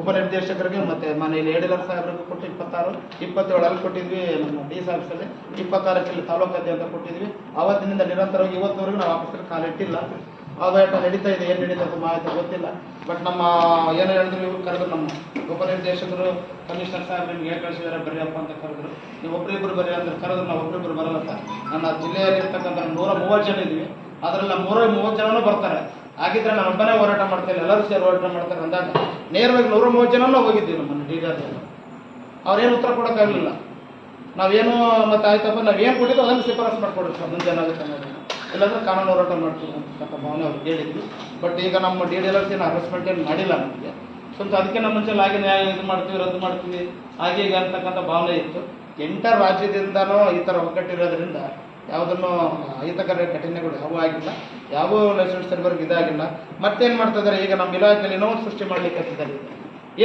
ಉಪನಿರ್ದೇಶಕರಿಗೆ ಮತ್ತು ಮನೆಯಲ್ಲಿ ಎಡಿಲರ್ ಸಾಹೇಬ್ರಿಗೆ ಕೊಟ್ಟು 26, 27 ಅಲ್ಲಿ ಕೊಟ್ಟಿದ್ವಿ ನಮ್ಮ ಡಿ ಸಾಹೇಬ್ಸಲ್ಲಿ, 26ಕ್ಕೆ ಇಲ್ಲಿ ತಾಲೂಕಾದ್ಯಂತ ಕೊಟ್ಟಿದ್ವಿ. ಆವತ್ತಿನಿಂದ ನಿರಂತರವಾಗಿ ಇವತ್ತುವರೆಗೂ ನಾವು ಆಫೀಸಲ್ಲಿ ಕಾಲಿಟ್ಟಿಲ್ಲ. ಆದಾಟ ನಡೀತಾ ಇದೆ, ಏನು ನಡೀತಾ ಅದು ಮಾಹಿತಿ ಗೊತ್ತಿಲ್ಲ. ಬಟ್ ನಮ್ಮ ಏನು ಹೇಳಿದ್ರು ಇವ್ರು ಕರೆದ್ರು, ನಮ್ಮ ಉಪನಿರ್ದೇಶಕರು ಕಮಿಷನರ್ ಸಾಹೇಬ್ ನಿಮ್ಗೆ ಹೇಗೆ ಕಳಿಸಿದ್ದಾರೆ ಬರ್ರಿಯಪ್ಪ ಅಂತ ಕರೆದ್ರು. ನೀವು ಒಬ್ಬರಿಬ್ಬರು ಬರ್ರಿ ಅಂದ್ರೆ ಕರೆದ್ರು, ನಾವು ಒಬ್ಬರಿಬ್ಬರು ಬರಲ್ಲ ಸರ್. ನನ್ನ ಜಿಲ್ಲೆಯಲ್ಲಿ ಇರ್ತಕ್ಕಂಥ 130 ಜನ ಇದ್ವಿ, ಅದರಲ್ಲಿ 130 ಜನನೂ ಬರ್ತಾರೆ. ಆಗಿದ್ರೆ ನಾನು ಒಬ್ಬನೇ ಹೋರಾಟ ಮಾಡ್ತೇನೆ, ಎಲ್ಲರೂ ಸೇರಿ ಹೋರಾಟ ಮಾಡ್ತಾರೆ ಅಂದಾಗ ನೇರವಾಗಿ 130 ಜನನೂ ಹೋಗಿದ್ದೀವಿ ನಮ್ಮ ಡಿಗಾದಲ್ಲಿ. ಅವ್ರೇನು ಉತ್ತರ ಕೊಡೋಕ್ಕಾಗಲಿಲ್ಲ. ನಾವೇನು ಮತ್ತೆ ಆಯ್ತಪ್ಪ ನಾವೇನು ಕೊಟ್ಟಿದ್ದು ಅದನ್ನು ಶಿಫಾರಸು ಮಾಡಿಕೊಡ್ರಿ ಸರ್, ಮುಂದೆ ಏನಾಗುತ್ತೆ ಅನ್ನೋದನ್ನು, ಇಲ್ಲಾಂದ್ರೆ ಕಾನೂನು ಹೋರಾಟ ಮಾಡ್ತೀವಿ ಅಂತಕ್ಕಂಥ ಭಾವನೆ ಅವ್ರಿಗೆ ಹೇಳಿದ್ವಿ. ಬಟ್ ಈಗ ನಮ್ಮ DDLers ಏನು ಹರಾಸ್ಮೆಂಟ್ ಏನು ಮಾಡಿಲ್ಲ ನಮಗೆ. ಸ್ವಲ್ಪ ಅದಕ್ಕೆ ನಮ್ಮ ಮುಂಚೆ ಹಾಗೆ ನ್ಯಾಯ ಇದು ಮಾಡ್ತೀವಿ, ರದ್ದು ಮಾಡ್ತೀವಿ, ಹಾಗೆ ಈಗ ಅಂತಕ್ಕಂಥ ಭಾವನೆ ಇತ್ತು. 8 ರಾಜ್ಯದಿಂದನೂ ಈ ಥರ ಒಗ್ಗಟ್ಟಿರೋದ್ರಿಂದ ಯಾವುದನ್ನು ಅಹಿತಕರ ಘಟನೆಗಳು ಯಾವೂ ಆಗಿಲ್ಲ, ಯಾವ ಲೈಸೆನ್ಸ್ ಸರ್ವರ್ಗೆ ಇದಾಗಿಲ್ಲ. ಮತ್ತೇನು ಮಾಡ್ತಾ ಇದ್ದಾರೆ ಈಗ ನಮ್ಮ ಇಲಾಖೆಯಲ್ಲಿ ಏನೋ ಒಂದು ಸೃಷ್ಟಿ ಮಾಡಲಿಕ್ಕೆ ಹತ್ತಿದ್ದಾರೆ.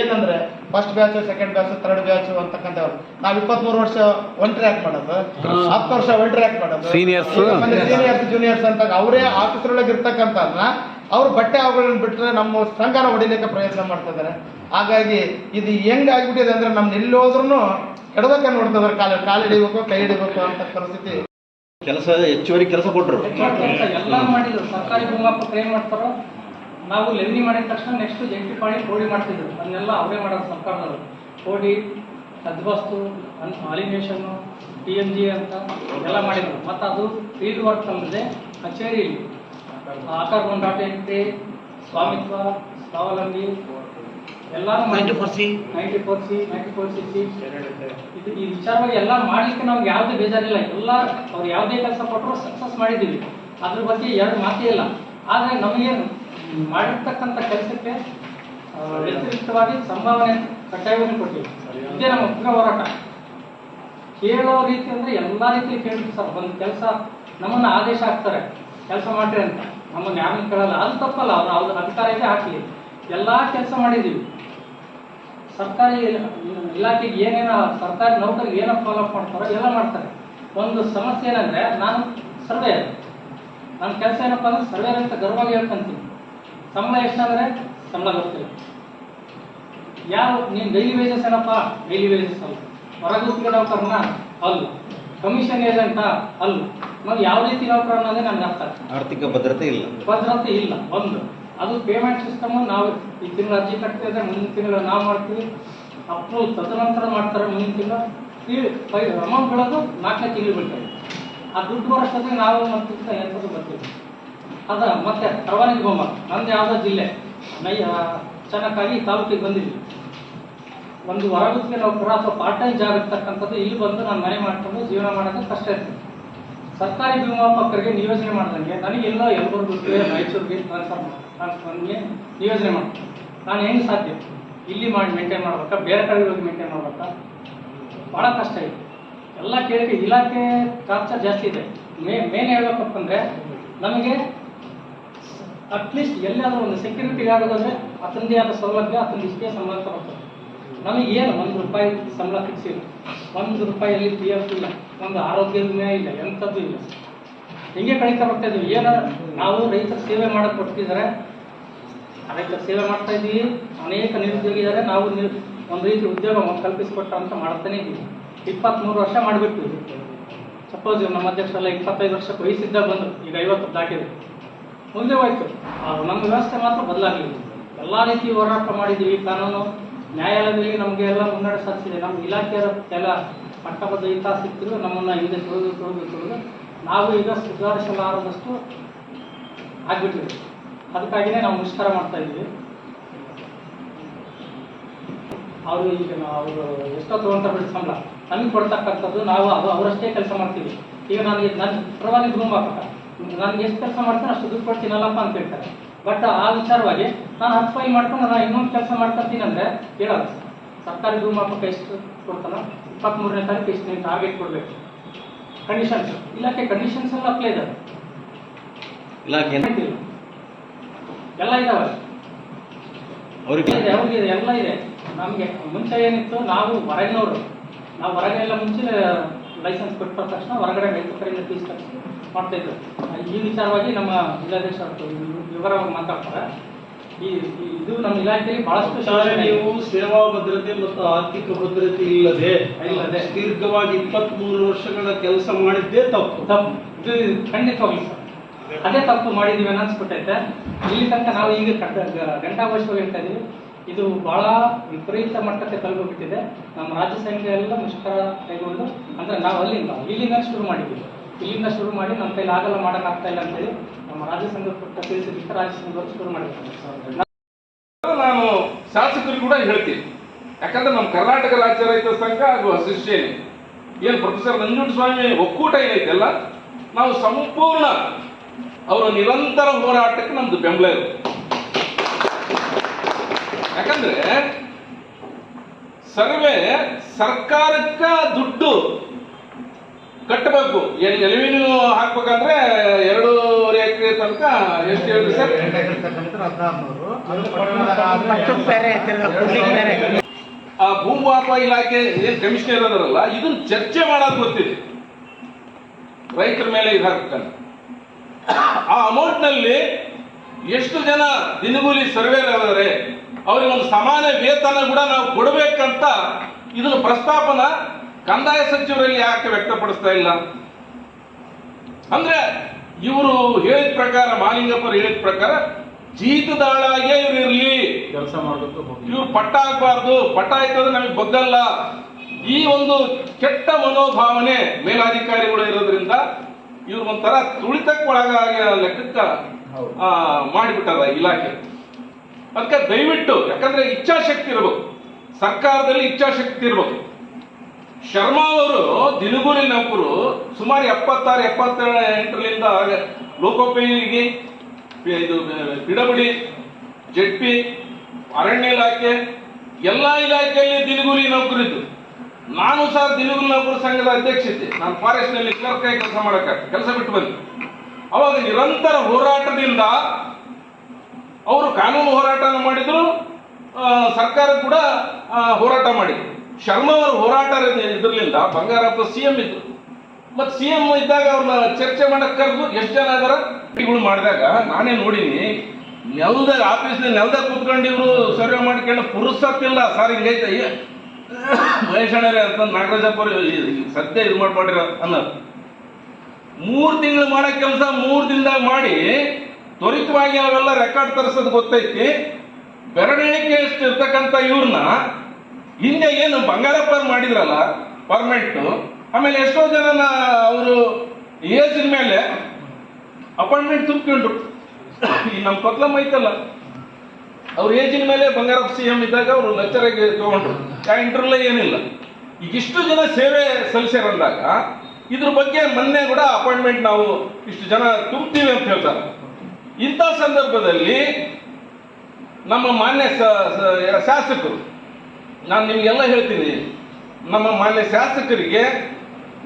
ಏನಂದ್ರೆ first batch, second batch, third batch ಅಂತಕ್ಕಂಥವ್ರು ನಾವು 23 ವರ್ಷ ಒನ್ ಟ್ರ್ಯಾಕ್ ಮಾಡೋದು, 10 ವರ್ಷ ಒನ್ ಟ್ರ್ಯಾಕ್ ಮಾಡೋದು, ಸೀನಿಯರ್ಸ್ ಜೂನಿಯರ್ಸ್ ಅಂತ ಅವರೇ ಆಫೀಸರೊಳಗೆ ಇರ್ತಕ್ಕಂಥವ್ರನ್ನ ಅವ್ರು ಬಟ್ಟೆ ಅವುಗಳನ್ನ ಬಿಟ್ಟರೆ ನಮ್ಮ ಸಂಘನ ಹೊಡಿಲಿಕ್ಕೆ ಪ್ರಯತ್ನ ಮಾಡ್ತಾ ಇದ್ದಾರೆ. ಹಾಗಾಗಿ ಇದು ಹೆಂಗಾಗ್ಬಿಟ್ಟಿದೆ ಅಂದ್ರೆ ನಮ್ನ ಎಲ್ಲಿ ಹೋದ್ರೂ ಎಡದಕ್ಕೆ ನೋಡ್ತಾ ಇದ್ದಾರೆ, ಕಾಲು ಹಿಡಿಬೇಕು, ಕೈ ಹಿಡಿಬೇಕು ಅಂತ ಪರಿಸ್ಥಿತಿ. ಕೆಲಸ ಹೆಚ್ಚುವರಿ ಕೆಲಸ ಕೊಟ್ಟರು, ಎಲ್ಲ ಮಾಡಿದ್ರು. ಸರ್ಕಾರಿ ಭೂಮಾಪಕರು ಏನು ಮಾಡ್ತಾರೋ, ನಾವು ಲೆವ್ನಿ ಮಾಡಿದ ತಕ್ಷಣ ನೆಕ್ಸ್ಟ್ ಜಂಟಿ ಪಾಣಿ ಕೋಡಿ ಮಾಡ್ತಿದ್ರು, ಅದನ್ನೆಲ್ಲ ಅವರೇ ಮಾಡೋದು ಸರ್ಕಾರದವರು. ಕೋಡಿ, ಅದ್ಬಸ್ತು, ಅಲಿನೇಷನ್ನು, TMG ಅಂತ ಎಲ್ಲ ಮಾಡಿದ್ರು. ಮತ್ತು ಅದು ಫೀಲ್ಡ್ ವರ್ಕ್ ಅಲ್ಲದೆ ಕಚೇರಿಯಲ್ಲಿ ಆಕಾರಗೊಂಡಾಟೆ, ಸ್ವಾಮಿತ್ವ, ಸ್ವಾವಲಂಬಿ ಎಲ್ಲರೂ 94C, 94CC ಇದು ಈ ವಿಚಾರವಾಗಿ ಎಲ್ಲ ಮಾಡಲಿಕ್ಕೆ ನಮ್ಗೆ ಯಾವುದೇ ಬೇಜಾರಿಲ್ಲ. ಎಲ್ಲ ಅವ್ರು ಯಾವುದೇ ಕೆಲಸ ಕೊಟ್ಟರು ಸಕ್ಸಸ್ ಮಾಡಿದ್ದೀವಿ, ಅದ್ರ ಬಗ್ಗೆ 2 ಮಾತೇ ಇಲ್ಲ. ಆದರೆ ನಮಗೆ ಮಾಡಿರ್ತಕ್ಕಂಥ ಕೆಲಸಕ್ಕೆ ವ್ಯತಿರಿಕ್ತವಾಗಿ ಸಂಭಾವನೆ ಕಡ್ಡಾಯವನ್ನು ಕೊಟ್ಟಿವಿ. ಇದೇ ನಮ್ಮ ಉಗ್ರ ಹೋರಾಟ. ಕೇಳೋ ರೀತಿ ಅಂದರೆ ಎಲ್ಲ ರೀತಿ ಕೇಳಿದ್ರು ಸರ್. ಒಂದು ಕೆಲಸ ನಮ್ಮನ್ನು ಆದೇಶ ಹಾಕ್ತಾರೆ ಕೆಲಸ ಮಾಡ್ರಿ ಅಂತ, ನಮ್ಮನ್ನು ಯಾರನ್ನು ಕೇಳಲ್ಲ. ಅದು ತಪ್ಪಲ್ಲ, ಅವ್ರ ಅಧಿಕಾರ ಇದೆ ಹಾಕಲಿ. ಎಲ್ಲ ಕೆಲಸ ಮಾಡಿದ್ದೀವಿ. ಸರ್ಕಾರಿ ಇಲಾಖೆಗೆ ಏನೇನೋ ಸರ್ಕಾರಿ ನೌಕರಿಗೆ ಏನೋ ಫಾಲೋ ಅಪ್ ಮಾಡ್ತಾರೋ ಎಲ್ಲ ಮಾಡ್ತಾರೆ. ಒಂದು ಸಮಸ್ಯೆ ಏನಂದರೆ, ನಾನು ಸರ್ವೇಯರ್, ನನ್ನ ಕೆಲಸ ಏನಪ್ಪ ಅಂದರೆ ಸರ್ವೇಯರ್ ಅಂತ ಗರ್ವವಾಗಿ ಹೇಳ್ಕೊಂತೀನಿ. ಸಂಬಳ ಎಷ್ಟಂದರೆ ಸಂಬಳ ಗೊತ್ತಿಲ್ಲ. ಯಾವ ನೀನು ಡೈಲಿ ವೇಜಸ್ ಏನಪ್ಪ, ಡೈಲಿ ವೇಜಸ್ ಅಲ್ಲ. ಹೊರಗುತ್ತಿಗೆ ನೌಕರನ ಅಲ್ಲ, ಕಮಿಷನ್ ಏಜೆಂಟ ಅಲ್ಲ. ನಾವು ಯಾವ ರೀತಿ ನೌಕರ ಅನ್ನೋದೇ ನನಗೆ ಅರ್ಥ ಆಗ್ತದೆ. ಆರ್ಥಿಕ ಭದ್ರತೆ ಇಲ್ಲ, ಭದ್ರತೆ ಇಲ್ಲ. ಒಂದು ಅದು ಪೇಮೆಂಟ್ ಸಿಸ್ಟಮ್ ನಾವು ಈ ತಿಂಗಳು ಅರ್ಜಿ ಕಟ್ತಿದ್ರೆ ಮುಂದಿನ ತಿಂಗಳು ನಾವು ಮಾಡ್ತೀವಿ, ಅಪ್ರೂವ್ ತದನಂತರ ಮಾಡ್ತಾರೆ. ಮುಂದಿನ ತಿಂಗಳು ಅಮೌಂಟ್ ಬೀಳೋದು 4ನೇ ತಿಂಗಳು ಬೀಳ್ತಾರೆ. ಆ ದುಡ್ಡು ಬರೋಷ್ಟೊತ್ತಿಗೆ ನಾವು ಮತ್ತೆ ಎಂಥದ್ದು ಬರ್ತೀವಿ. ಅದ ಮತ್ತೆ ಪರವಾನಗಿ ಗೋಮ ನಂದು ಯಾವುದೋ ಜಿಲ್ಲೆ ಚೆನ್ನಾಗಿ ತಾಲೂಕಿಗೆ ಬಂದಿದ್ವಿ. ಒಂದು ಹೊರಗುತ್ತಿಗೆ ನೌಕರ ಅಥವಾ ಪಾರ್ಟ್ ಟೈಮ್ ಜಾಬ್ ಇರ್ತಕ್ಕಂಥದ್ದು ಇಲ್ಲಿ ಬಂದು ನಾನು ಮನೆ ಮಾಡ್ಕೊಂಡು ಜೀವನ ಮಾಡೋದು ಕಷ್ಟ ಇರ್ತದೆ. ಸರ್ಕಾರಿ ಭೂಮಾಪಕರಿಗೆ ನಿಯೋಜನೆ ಮಾಡ್ದಂಗೆ ನನಗೆಲ್ಲೋ ಯಲಬುರ್ಗಿಗೆ ರಾಯಚೂರಿಗೆ ಟ್ರಾನ್ಸ್ಫರ್ಗೆ ನಿಯೋಜನೆ ಮಾಡ್ತೀನಿ. ನಾನು ಹೆಂಗೆ ಸಾಧ್ಯ? ಇಲ್ಲಿ ಮಾಡಿ ಮೇಂಟೈನ್ ಮಾಡ್ಬೇಕಾ, ಬೇರೆ ಕಡೆ ಹೋಗಿ ಮೇಂಟೈನ್ ಮಾಡ್ಬೇಕಾ? ಭಾಳ ಕಷ್ಟ ಇದೆ. ಎಲ್ಲ ಕೇಳಿಕೆ ಇಲಾಖೆ ಟಾರ್ಚರ್ ಜಾಸ್ತಿ ಇದೆ. ಮೇನ್ ಹೇಳ್ಬೇಕಪ್ಪ ಅಂದರೆ ನಮಗೆ ಅಟ್ಲೀಸ್ಟ್ ಎಲ್ಲಾದರೂ ಒಂದು ಸೆಕ್ಯೂರಿಟಿ ಗಾರ್ಡ್ ಹೋದರೆ ಅತಂದೇ ಆದ ಸೌಲಭ್ಯ, ಅತಂದು ಇಷ್ಟೇ ಸಂಬಳ ಬರ್ತದೆ. ನಮಗೆ ಏನು ₹1 ಸಂಬಳ ಫಿಕ್ಸ್ ಇಲ್ಲ, ₹1 PF ಇಲ್ಲ, ಒಂದು ಆರೋಗ್ಯ ವಿಮೆ ಇಲ್ಲ, ಎಂಥದ್ದು ಇಲ್ಲ. ಹಿಂಗೆ ಕಳೀತಾ ಬರ್ತಾ ಇದ್ದೀವಿ. ಏನಾರ ನಾವು ರೈತರ ಸೇವೆ ಮಾಡೋಕ್ಕೆ ಕೊಟ್ಟಿದ್ದಾರೆ, ರೈತರ ಸೇವೆ ಮಾಡ್ತಾ ಇದ್ದೀವಿ. ಅನೇಕ ನಿರುದ್ಯೋಗಿ ಇದ್ದಾರೆ, ನಾವು ಒಂದು ರೀತಿ ಉದ್ಯೋಗ ಕಲ್ಪಿಸಿಕೊಟ್ಟ ಅಂತ ಮಾಡ್ತಾನೆ ಇದ್ದೀವಿ. 23 ವರ್ಷ ಮಾಡಿಬಿಟ್ಟು ಸಪೋಸ್ ನಮ್ಮ ಅಧ್ಯಕ್ಷರೆಲ್ಲ 25 ವರ್ಷ ವಯಸ್ಸಿದ್ದ ಬಂದು ಈಗ 50 ದಾಟಿದೆ, ಮುಂದೆ ಹೋಯ್ತು. ನಮ್ಮ ವ್ಯವಸ್ಥೆ ಮಾತ್ರ ಬದಲಾಗಲಿಲ್ಲ. ಎಲ್ಲ ರೀತಿ ಹೋರಾಟ ಮಾಡಿದ್ದೀವಿ. ಕಾನೂನು ನ್ಯಾಯಾಲಯದಲ್ಲಿ ನಮಗೆ ಎಲ್ಲ ಮುನ್ನಡೆ ಸಾಧಿಸಿದೆ. ನಮ್ಮ ಇಲಾಖೆಯ ಕೆಲ ಪಟ್ಟಬದ್ಧ ಇತಿಹಾಸ ಸಿಕ್ಕಿದ್ರು ನಮ್ಮನ್ನು ಹಿಂದೆ ತುಳಿದು ನಾವು ಈಗ ಸುಧಾರಿಸಲಾರದಷ್ಟು ಆಗ್ಬಿಟ್ಟಿವಿ. ಅದಕ್ಕಾಗಿಯೇ ನಾವು ಮುಷ್ಕರ ಮಾಡ್ತಾ ಇದ್ದೀವಿ. ಅವರು ಈಗ ಅವರು ಎಷ್ಟೋ ತಗೊಂತಾರೆ ಬಿಡಿ ಸಂಬಳ, ನಮಗೆ ಕೊಡ್ತಕ್ಕಂಥದ್ದು ನಾವು ಅದು ಅವರಷ್ಟೇ ಕೆಲಸ ಮಾಡ್ತೀವಿ. ಈಗ ನನಗೆ ನನ್ನ ಪರವಾಗಿ ರೂಮ್ ಹಾಕ ನನಗೆ ಎಷ್ಟು ಕೆಲಸ ಮಾಡ್ತೀನಿ ಅಷ್ಟು ದುಡ್ಡು ಕೊಡ್ತೀನಲ್ಲಪ್ಪ ಅಂತ ಹೇಳ್ತಾರೆ. ಬಟ್ ಆ ವಿಚಾರವಾಗಿ ನಾನು 10 ಫೈಲ್ ಮಾಡ್ಕೊಂಡು ನಾನು ಇನ್ನೊಂದು ಕೆಲಸ ಮಾಡ್ಕೊತೀನಿ ಅಂದರೆ ಹೇಳೋದು ಸರ್ಕಾರಿ ಭೂಮಾಪಕ ಎಷ್ಟು ಕೊಡ್ತಾನೋ 23ನೇ ತಾರೀಕು ಎಷ್ಟು ನೀವು ಟಾರ್ಗೆಟ್ ಕೊಡಬೇಕು. ಕಂಡೀಷನ್ಸ್ ಇಲಾಖೆ ಕಂಡೀಷನ್ಸ್ ಎಲ್ಲ ಅಪ್ಲೈ ಇದ್ದಾವೆ, ಇಲಾಖೆ ಎಲ್ಲ ಇದ್ದಾವೆ, ಅವ್ರಿಗೆ ಅವ್ರಿಗೆ ಎಲ್ಲ ಇದೆ. ನಮಗೆ ಮುಂಚೆ ಏನಿತ್ತು, ನಾವು ಹೊರಗಿನವರು, ನಾವು ಹೊರಗೆಲ್ಲ ಮುಂಚೆ ಲೈಸೆನ್ಸ್ ಕೊಟ್ಟ ತಕ್ಷಣ ಹೊರಗಡೆ ರೈತ ಕಡೆಯಿಂದ ಫೀಸ್ ಕಟ್ಟಿ ಮಾಡ್ತಾಯಿದ್ರು. ಈ ವಿಚಾರವಾಗಿ ನಮ್ಮ ಜಿಲ್ಲಾಧ್ಯಕ್ಷರು ವಿವರವಾಗಿ ಮಾತಾಡ್ತಾರೆ. ಇದು ನಮ್ಮ ಇಲಾಖೆಯಲ್ಲಿ ಬಹಳಷ್ಟು ನೀವು ಸೇವಾ ಭದ್ರತೆ ಮತ್ತು ಆರ್ಥಿಕ ಭದ್ರತೆ ಇಲ್ಲದೆ ದೀರ್ಘವಾಗಿ 23 ವರ್ಷಗಳ ಕೆಲಸ ಮಾಡಿದ್ದೇ ತಪ್ಪು. ಇದು ಖಂಡಿತವಾಗ್ಲಿ ಸರ್, ಅದೇ ತಪ್ಪು ಮಾಡಿದೀವಿ ಅನ್ಸ್ಬಿಟ್ಟೈತೆ. ಇಲ್ಲಿ ತನಕ ನಾವು ಈಗ ಗಂಟಾಘೋಷವಾಗಿ ಹೇಳ್ತಾ ಇದೀವಿ. ಇದು ಬಹಳ ವಿಪರೀತ ಮಟ್ಟಕ್ಕೆ ತಲುಪಿಬಿಟ್ಟಿದೆ. ನಮ್ಮ ರಾಜ್ಯ ಸಂಘ ಎಲ್ಲ ಮುಷ್ಕರ ಕೈಗೊಂಡು, ಅಂದ್ರೆ ನಾವು ಇಲ್ಲಿಂದ ಶುರು ಮಾಡಿದ್ದೀವಿ. ಇಲ್ಲಿಂದ ಶುರು ಮಾಡಿ ನಮ್ಮ ಕೈಲಿ ಆಗಲ್ಲ, ಮಾಡೋಕ್ಕಾಗ್ತಾ ಇಲ್ಲ ಅಂತೇಳಿ ನಮ್ಮ ರಾಜ್ಯ ಸಂಘ ತಿಳಿಸಿದ್ದಕ್ಕೆ ರಾಜ್ಯ ಸಂಘ ಶುರು ಮಾಡಿದ್ದಾರೆ. ನಾನು ಶಾಸಕರಿಗೆ ಕೂಡ ಹೇಳ್ತೀನಿ, ಯಾಕಂದ್ರೆ ನಮ್ಮ ಕರ್ನಾಟಕ ರಾಜ್ಯ ರೈತ ಸಂಘ ಹಾಗೂ ಹಸಿರು ಏನು ಪ್ರೊಫೆಸರ್ ನಂಜುಂಡಸ್ವಾಮಿ ಒಕ್ಕೂಟ ಏನೈತೆಲ್ಲ, ನಾವು ಸಂಪೂರ್ಣ ಅವರ ನಿರಂತರ ಹೋರಾಟಕ್ಕೆ ನಮ್ದು ಬೆಂಬಲ ಇದೆ. ಯಾಕಂದ್ರೆ ಸರ್ವೆ ಸರ್ಕಾರಕ್ಕ ದುಡ್ಡು ಕಟ್ಟಬೇಕು. ಎಲ್ವಿನ್ಯೂ ಹಾಕ್ಬೇಕಂದ್ರೆ 2.5 ಎಕರೆ ತನಕ ಎಷ್ಟು ಹೇಳಿದ್ರಿ ಸರ್? ಆ ಭೂಮಾಪ ಇಲಾಖೆ ಏನ್ ಕಮಿಷನರ್ ಅದರಲ್ಲ, ಇದನ್ನ ಚರ್ಚೆ ಮಾಡೋದು ಗೊತ್ತಿದೆ. ರೈತರ ಮೇಲೆ ಇದು ಹಾಕ್ತಾನೆ. ಆ ಅಮೌಂಟ್ ನಲ್ಲಿ ಎಷ್ಟು ಜನ ದಿನಗೂಲಿ ಸರ್ವೇರ್ ಆದರೆ ಅವ್ರಿಗೆ ಒಂದು ಸಮಾನ ವೇತನ ಕೂಡ ನಾವು ಕೊಡಬೇಕಂತ ಇದನ್ನು ಪ್ರಸ್ತಾಪನ ಕಂದಾಯ ಸಚಿವರಲ್ಲಿ ಯಾಕೆ ವ್ಯಕ್ತಪಡಿಸ್ತಾ ಇಲ್ಲ? ಅಂದ್ರೆ ಇವರು ಹೇಳಿದ ಪ್ರಕಾರ, ಮಾಲಿಂಗಪ್ಪರು ಹೇಳಿದ ಪ್ರಕಾರ ಜೀತದಾಳಾಗೆ ಇವ್ರು ಇರ್ಲಿ, ಕೆಲಸ ಮಾಡಬೇಕು, ಇವ್ರು ಪಟ್ಟ ಹಾಕ್ಬಾರ್ದು, ಪಟ್ಟ ಆಯ್ತಂದ್ರೆ ನಮಗೆ ಬಗ್ಗಲ್ಲ, ಈ ಒಂದು ಕೆಟ್ಟ ಮನೋಭಾವನೆ ಮೇಲಾಧಿಕಾರಿಗಳು ಇರೋದ್ರಿಂದ ಇವ್ರು ಒಂಥರ ತುಳಿತಕ್ಕೆ ಒಳಗಾಗಿ ಲೆಕ್ಕಕ್ಕ ಮಾಡಿಬಿಟ್ಟದ ಇಲಾಖೆ. ಅದಕ್ಕೆ ದಯವಿಟ್ಟು, ಯಾಕಂದ್ರೆ ಇಚ್ಛಾಶಕ್ತಿ ಇರಬೇಕು, ಸರ್ಕಾರದಲ್ಲಿ ಇಚ್ಛಾಶಕ್ತಿ ಇರಬೇಕು. ಶರ್ಮಾ ಅವರು ದಿನಗೂಲಿ ನೌಕರು ಸುಮಾರು 76-78ರಿಂದ ಲೋಕೋಪಯೋಗಿ, ಇದು ಪಿಡಬ್ಲ್ಯೂ, ಜೆಡ್ಪಿ, ಅರಣ್ಯ ಇಲಾಖೆ ಎಲ್ಲ ಇಲಾಖೆಯಲ್ಲಿ ದಿನಗೂಲಿ ನೌಕರಿದ್ದು. ನಾನು ಸಹ ದಿನಗೂಲಿ ನೌಕರ ಸಂಘದ ಅಧ್ಯಕ್ಷತೆ, ನಾನು ಫಾರೆಸ್ಟ್ ನಲ್ಲಿ ಕ್ಲರ್ಕ್ ಆಗಿ ಕೆಲಸ ಬಿಟ್ಟು ಬಂದೆ. ಅವಾಗ ನಿರಂತರ ಹೋರಾಟದಿಂದ ಅವರು ಕಾನೂನು ಹೋರಾಟನ ಮಾಡಿದ್ರು, ಸರ್ಕಾರ ಕೂಡ ಹೋರಾಟ ಮಾಡಿದ್ರು. ಶರ್ಮಾ ಅವರು ಹೋರಾಟ ಇದ್ರಲಿಂದ ಬಂಗಾರಪ್ಪ CM ಇದ್ರು. ಮತ್ತೆ CM ಇದ್ದಾಗ ಅವ್ರನ್ನ ಚರ್ಚೆ ಮಾಡಕ್ ಕರೆದು ಎಷ್ಟು ಜನ ಅದರ ಮಾಡಿದಾಗ ನಾನೇ ನೋಡಿನಿ. ಆಫೀಸ್ನಲ್ಲಿ ನೆಲದಾಗ ಕೂತ್ಕೊಂಡು ಇವರು ಸರ್ವೆ ಮಾಡ್ಕೊಂಡು ಪುರುಸತ್ತಿಲ್ಲ ಸರ್ ಹಿಂಗೈತೆ ಮಹೇಶಣ್ಣರೇ ಅಂತ ನಾಗರಾಜಪ್ಪ ಸದ್ಯ ಇದು ಮಾಡ್ಬೇಡ್ರಿ ಅನ್ನೋದು. 3 ತಿಂಗಳು ಮಾಡೋ ಕೆಲಸ 3 ದಿನದಾಗ ಮಾಡಿ ತ್ವರಿತವಾಗಿ ಅವೆಲ್ಲ ರೆಕಾರ್ಡ್ ತರಿಸೋದು ಗೊತ್ತೈತಿ. ಬೆರಳಿಕೆ ಎಷ್ಟು ಇರ್ತಕ್ಕಂಥ ಇವ್ರನ್ನ ಹಿಂದೆ ಏನು ಬಂಗಾರಪ್ಪ ಮಾಡಿದ್ರಲ್ಲ ಪರ್ಮನೆಂಟು, ಆಮೇಲೆ ಎಷ್ಟೋ ಜನ ಅವರು ಏಜಿನ ಮೇಲೆ ಅಪಾಯಿಂಟ್ಮೆಂಟ್ ತುಂಬಿಕೊಂಡ್ರು. ಈ ನಮ್ಮ ಕೊತ್ಲಮ್ಮ ಐತಲ್ಲ, ಅವ್ರ ಏಜಿನ ಮೇಲೆ ಬಂಗಾರಪ್ಪ CM ಇದ್ದಾಗ ಅವರು ಲೆಕ್ಚರಾಗಿ ತಗೊಂಡ್ರು, ಇಂಟರ್ವ್ಯೂಲೇ ಏನಿಲ್ಲ. ಈಗ ಇಷ್ಟು ಜನ ಸೇವೆ ಸಲ್ಲಿಸ್ಯಾರಂದಾಗ ಇದ್ರ ಬಗ್ಗೆ ಮೊನ್ನೆ ಕೂಡ ಅಪಾಯಿಂಟ್ಮೆಂಟ್ ನಾವು ಇಷ್ಟು ಜನ ತುಂಬ್ತೀವಿ ಅಂತ ಹೇಳ್ತಾರೆ. ಇಂಥ ಸಂದರ್ಭದಲ್ಲಿ ನಮ್ಮ ಮಾನ್ಯ ಶಾಸಕರು, ನಾನು ನಿಮಗೆಲ್ಲ ಹೇಳ್ತೀನಿ, ನಮ್ಮ ಮಾನ್ಯ ಶಾಸಕರಿಗೆ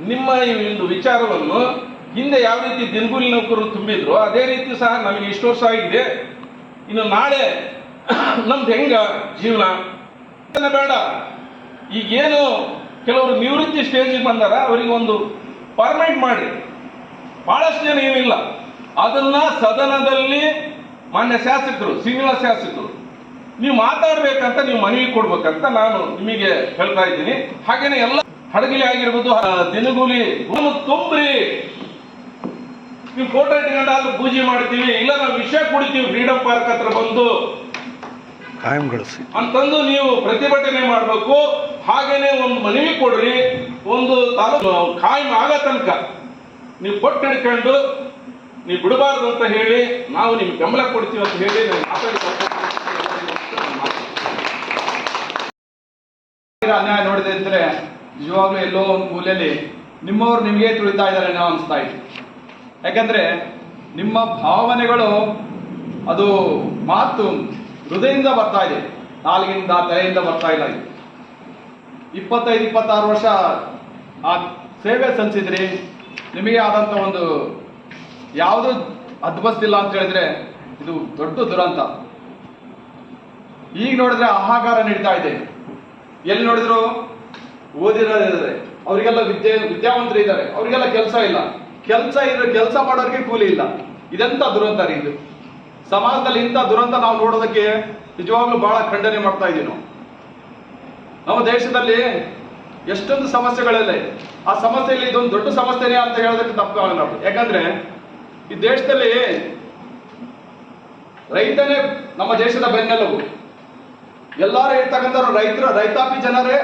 ನಿಮ್ಮ ಈ ಒಂದು ವಿಚಾರವನ್ನು ಹಿಂದೆ ಯಾವ ರೀತಿ ದಿನಗೂಲಿ ನೌಕರರು ತುಂಬಿದ್ರು ಅದೇ ರೀತಿ ಸಹ ನಮಗೆ ಇಷ್ಟು ವರ್ಷ ಆಗಿದೆ. ಇನ್ನು ನಾಳೆ ನಮ್ದು ಹೆಂಗ ಜೀವನ ಬೇಡ. ಈಗೇನು ಕೆಲವರು ನಿವೃತ್ತಿ ಸ್ಟೇಜಿಗೆ ಬಂದಾರ ಅವರಿಗೆ ಒಂದು ಪರ್ಮನೆಂಟ್ ಮಾಡಿ, ಬಹಳಷ್ಟು ಜನ ಏನಿಲ್ಲ. ಅದನ್ನ ಸದನದಲ್ಲಿ ಮಾನ್ಯ ಶಾಸಕರು, ಶ್ರೀನಿವಾಸ ಶಾಸಕರು ನೀವು ಮಾತಾಡ್ಬೇಕಂತ ನೀವು ಮನವಿ ಕೊಡ್ಬೇಕಂತ ನಾನು ನಿಮಗೆ ಹೇಳ್ತಾ ಇದ್ದೀನಿ. ಹಾಗೇನೆ ಎಲ್ಲ ಹಡಗಲಿ ಆಗಿರ್ಬೋದು, ದಿನಗೂಲಿ ತುಂಬ್ರಿ, ನೀವು ಫೋಟೋ ಇಟ್ಕೊಂಡು ಅಲ್ಲಿ ಪೂಜೆ ಮಾಡ್ತೀವಿ, ಇಲ್ಲ ನಾವು ವಿಷಯ ಕುಡಿತೀವಿ ಫ್ರೀಡಂ ಪಾರ್ಕ್ ಹತ್ರ ಬಂದು ಅಂತಂದು ನೀವು ಪ್ರತಿಭಟನೆ ಮಾಡಬೇಕು. ಹಾಗೇನೆ ಒಂದು ಮನವಿ ಕೊಡ್ರಿ, ಒಂದು ತಾಲೂಕು ಕಾಯಂ ಆಗೋ ತನಕ ನೀವು ಕೊಟ್ಟು ಹಿಡ್ಕೊಂಡು ನೀವು ಬಿಡಬಾರ್ದು ಅಂತ ಹೇಳಿ ನಾವು ನಿಮ್ಗೆ ಬೆಂಬಲ ಕೊಡ್ತೀವಿ ಅಂತ ಹೇಳಿ ನಾನು ಅನ್ಯಾಯ ನೋಡಿದೆ ಇದ್ರೆ ನಿಜವಾಗ್ಲೂ ಎಲ್ಲೋ ಒಂದು ಮೂಲೆಯಲ್ಲಿ ನಿಮ್ಮವ್ರು ನಿಮಗೆ ತುಳಿತಾ ಇದ್ದಾರೆ ನಾವು ಅನಿಸ್ತಾ ಇತ್ತು. ಯಾಕಂದ್ರೆ ನಿಮ್ಮ ಭಾವನೆಗಳು ಅದು ಮಾತು ಹೃದಯದಿಂದ ಬರ್ತಾ ಇದೆ, ನಾಲ್ಗಿಂದ ತಲೆಯಿಂದ ಬರ್ತಾ ಇಲ್ಲ. 25-26 ವರ್ಷ ಆ ಸೇವೆ ಸಲ್ಲಿಸಿದ್ರಿ, ನಿಮಗೆ ಆದಂತ ಒಂದು ಯಾವುದು ಅದ್ಭುತಿಲ್ಲ ಅಂತ ಹೇಳಿದ್ರೆ ಇದು ದೊಡ್ಡ ದುರಂತ. ಈಗ ನೋಡಿದ್ರೆ ಆಹಾಕಾರ ನಡೀತಾ ಇದೆ. ಎಲ್ಲಿ ನೋಡಿದ್ರು ಓದಿರೋದಿದ್ದಾರೆ, ಅವರಿಗೆಲ್ಲ ವಿದ್ಯಾವಂತರು ಇದ್ದಾರೆ, ಅವರಿಗೆಲ್ಲ ಕೆಲಸ ಇಲ್ಲ. ಕೆಲಸ ಮಾಡೋರಿಗೆ ಕೂಲಿ ಇಲ್ಲ. ಇದೆಂತ ದುರಂತ ರೀ ಇದು. ಸಮಾಜದಲ್ಲಿ ಇಂಥ ದುರಂತ ನಾವು ನೋಡೋದಕ್ಕೆ ನಿಜವಾಗ್ಲೂ ಬಹಳ ಖಂಡನೆ ಮಾಡ್ತಾ ಇದೀವಿ ನಾವು. ನಮ್ಮ ದೇಶದಲ್ಲಿ ಎಷ್ಟೊಂದು ಸಮಸ್ಯೆಗಳಿದೆ, ಆ ಸಮಸ್ಯೆಯಲ್ಲಿ ಇದೊಂದು ದೊಡ್ಡ ಸಮಸ್ಯೆನೇ ಅಂತ ಹೇಳೋದಕ್ಕೆ ತಪ್ಪಾಗಲ್ಲ. ಯಾಕಂದ್ರೆ ಈ ದೇಶದಲ್ಲಿ ರೈತನೇ ನಮ್ಮ ದೇಶದ ಬೆನ್ನೆಲುಬು. ಎಲ್ಲರೂ ಇರ್ತಕ್ಕಂಥವ್ರು ರೈತಾಪಿ ಜನರೇ,